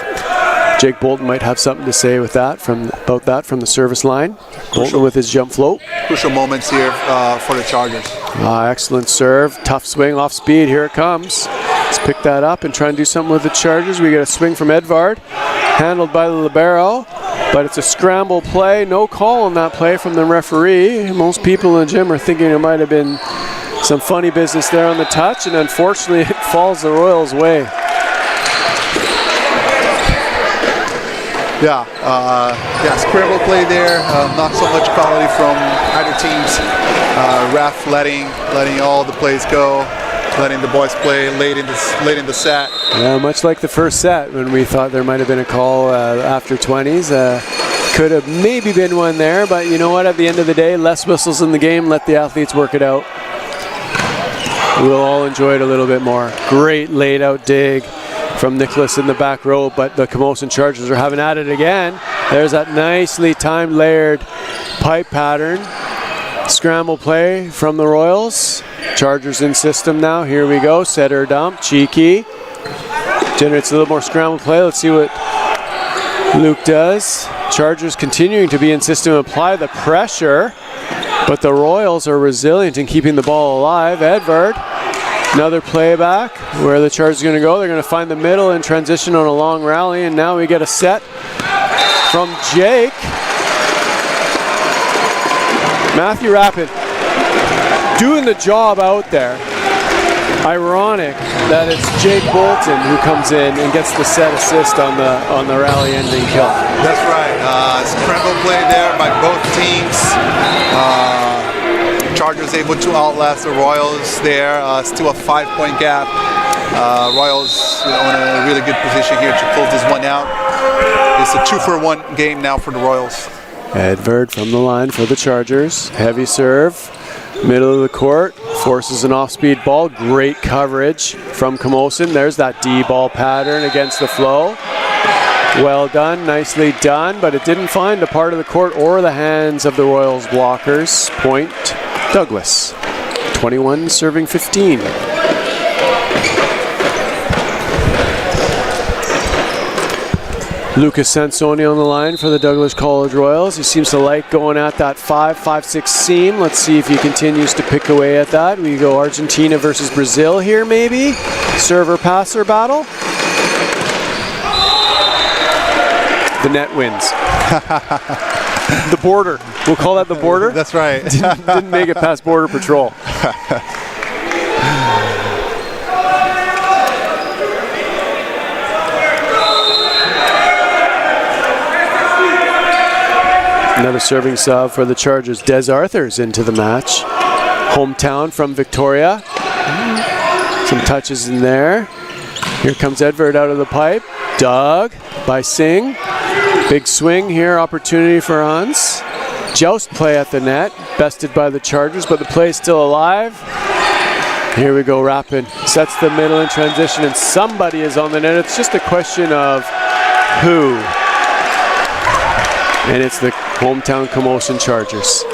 Jake Bolton might have something to say with that from the service line. Bolton with his jump float. Crucial moments here for the Chargers. Excellent serve, tough swing off speed, here it comes. Let's pick that up and try and do something with the Chargers. We get a swing from Edvard, handled by the libero, but it's a scramble play. No call on that play from the referee. Most people in the gym are thinking it might have been some funny business there on the touch, and unfortunately it falls the Royals' way. Scramble play there. Not so much quality from either teams. Ref letting all the plays go, letting the boys play late in the set. Yeah, much like the first set when we thought there might have been a call after 20s. Could have maybe been one there, but you know what? At the end of the day, less whistles in the game. Let the athletes work it out. We'll all enjoy it a little bit more. Great laid out dig from Nicholas in the back row, but the Camosun Chargers are having at it again. There's that nicely timed layered pipe pattern. Scramble play from the Royals. Chargers in system now. Here we go. Setter dump. Cheeky. Generates a little more scramble play. Let's see what Luke does. Chargers continuing to be in system. Apply the pressure, but the Royals are resilient in keeping the ball alive. Edvard. Another playback. Where the Chargers are going to go. They're going to find the middle and transition on a long rally, and now we get a set from Jake. Matthew Rapid doing the job out there. Ironic that it's Jake Bolton who comes in and gets the set assist on the rally ending kill. That's right. Scramble play there by both teams. Chargers able to outlast the Royals there. Still a 5-point gap. Royals on a really good position here to close this one out. It's a 2-for-1 game now for the Royals. Edvard from the line for the Chargers. Heavy serve, middle of the court, forces an off-speed ball. Great coverage from Camosun. There's that D-ball pattern against the flow. Well done, nicely done, but it didn't find a part of the court or the hands of the Royals blockers. Point Douglas. 21 serving 15. Lucas Sansoni on the line for the Douglas College Royals. He seems to like going at that 5-5-6 seam. Let's see if he continues to pick away at that. We go Argentina versus Brazil here, maybe. Server-passer battle. The net wins. The border. We'll call that the border. That's right. Didn't make it past border patrol. Another serving sub for the Chargers. Des Arthur's into the match. Hometown from Victoria. Some touches in there. Here comes Edvard out of the pipe. Dug by Singh. Big swing here, opportunity for Hans. Joust play at the net. Bested by the Chargers, but the play is still alive. Here we go, Rapin. Sets the middle in transition, and somebody is on the net. It's just a question of who. And it's the hometown Camosun Chargers.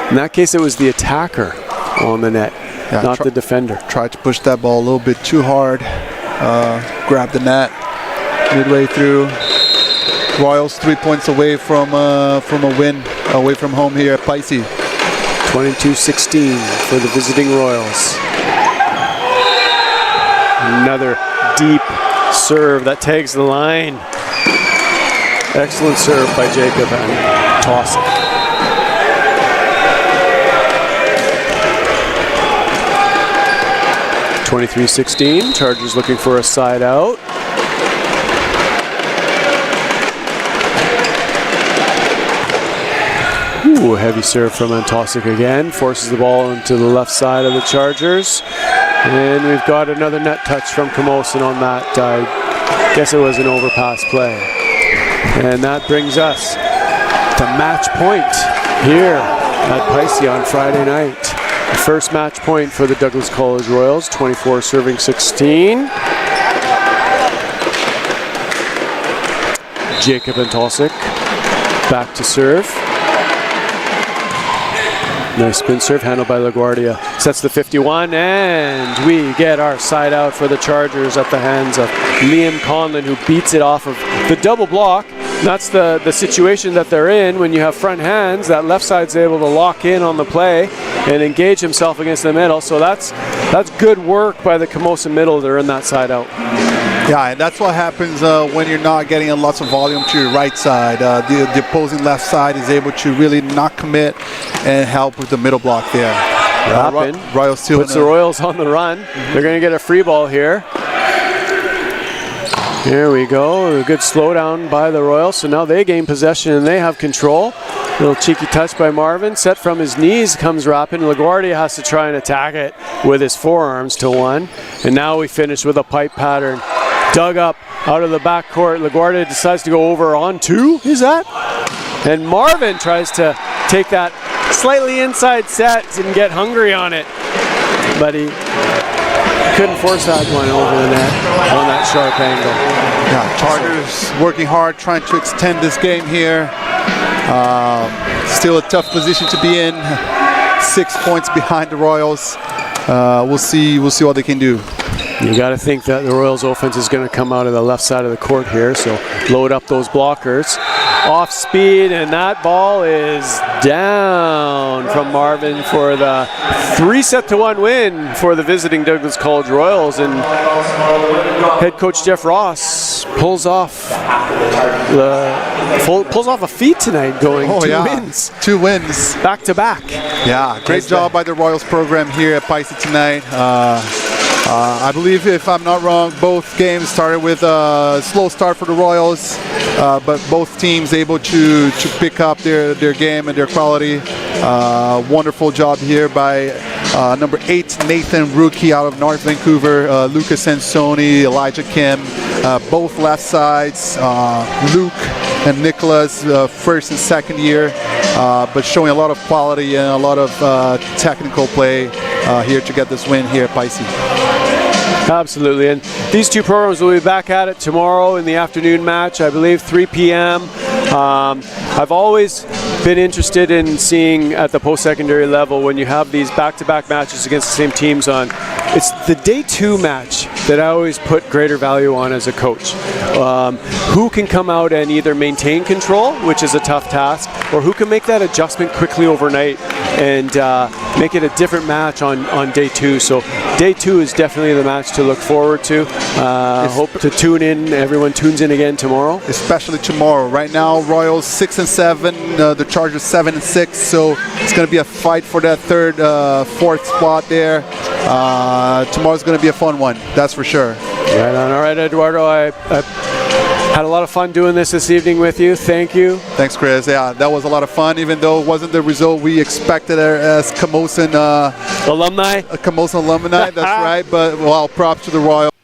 In that case, it was the attacker on the net, not the defender. Tried to push that ball a little bit too hard. Grabbed the net midway through. Royals 3 points away from a win away from home here at Pisces. 22-16 for the visiting Royals. Another deep serve that tags the line. Excellent serve by Jacob and toss it. (23-16). Chargers looking for a side out. Ooh, heavy serve from Antosic again. Forces the ball into the left side of the Chargers. And we've got another net touch from Camosun on that. I guess it was an overpass play. And that brings us to match point here at Pisces on Friday night. The first match point for the Douglas College Royals, 24 serving 16. Jacob Antosic back to serve. Nice spin serve handled by LaGuardia. Sets the 51, and we get our side out for the Chargers at the hands of Liam Conlon, who beats it off of the double block. That's the situation that they're in when you have front hands. That left side's able to lock in on the play and engage himself against the middle. So that's good work by the Camosun middle. They're in that side out. Yeah, and that's what happens when you're not getting lots of volume to your right side. The opposing left side is able to really not commit and help with the middle block there. Rapin Royals still puts the Royals on the run. They're going to get a free ball here. Here we go. A good slowdown by the Royals. So now they gain possession and they have control. Little cheeky touch by Marvin. Set from his knees comes Rapin. LaGuardia has to try and attack it with his forearms to one. And now we finish with a pipe pattern. Dug up out of the back court. LaGuardia decides to go over on two. Is that? And Marvin tries to take that slightly inside set and get hungry on it. But he couldn't force that one over the net on that sharp angle. Yeah, Chargers working hard, trying to extend this game here. Still a tough position to be in. 6 points behind the Royals. We'll see what they can do. You got to think that the Royals offense is going to come out of the left side of the court here, so load up those blockers. Off speed, and that ball is down from Marvin for the 3-1 win for the visiting Douglas College Royals. And head coach Jeff Ross pulls off a feat tonight, going wins. 2 wins. Back to back. Yeah, great job by the Royals program here at Pisces tonight. I believe, if I'm not wrong, both games started with a slow start for the Royals, but both teams able to pick up their game and their quality. Wonderful job here by number 8 Nathan Rookie out of North Vancouver, Lucas Sansoni, Elijah Kim, both left sides, Luke and Nicholas, first and second year, but showing a lot of quality and a lot of technical play here to get this win here at Pisces. Absolutely, and these two programs will be back at it tomorrow in the afternoon match, I believe 3 p.m. I've always been interested in seeing at the post-secondary level when you have these back-to-back matches against the same teams on. It's the day 2 match that I always put greater value on as a coach. Who can come out and either maintain control, which is a tough task, or who can make that adjustment quickly overnight and make it a different match on day 2. So day 2 is definitely the match to look forward to. Hope to tune in. Everyone tunes in again tomorrow. Especially tomorrow. Right now, Royals 6-7, the Chargers 7-6. So it's going to be a fight for that third, fourth spot there. Tomorrow's going to be a fun one. That's for sure. Right on. All right, Eduardo. I had a lot of fun doing this evening with you. Thank you. Thanks, Chris. Yeah, that was a lot of fun, even though it wasn't the result we expected as Camosun alumni. Camosun alumni, that's right. But, well, props to the Royals.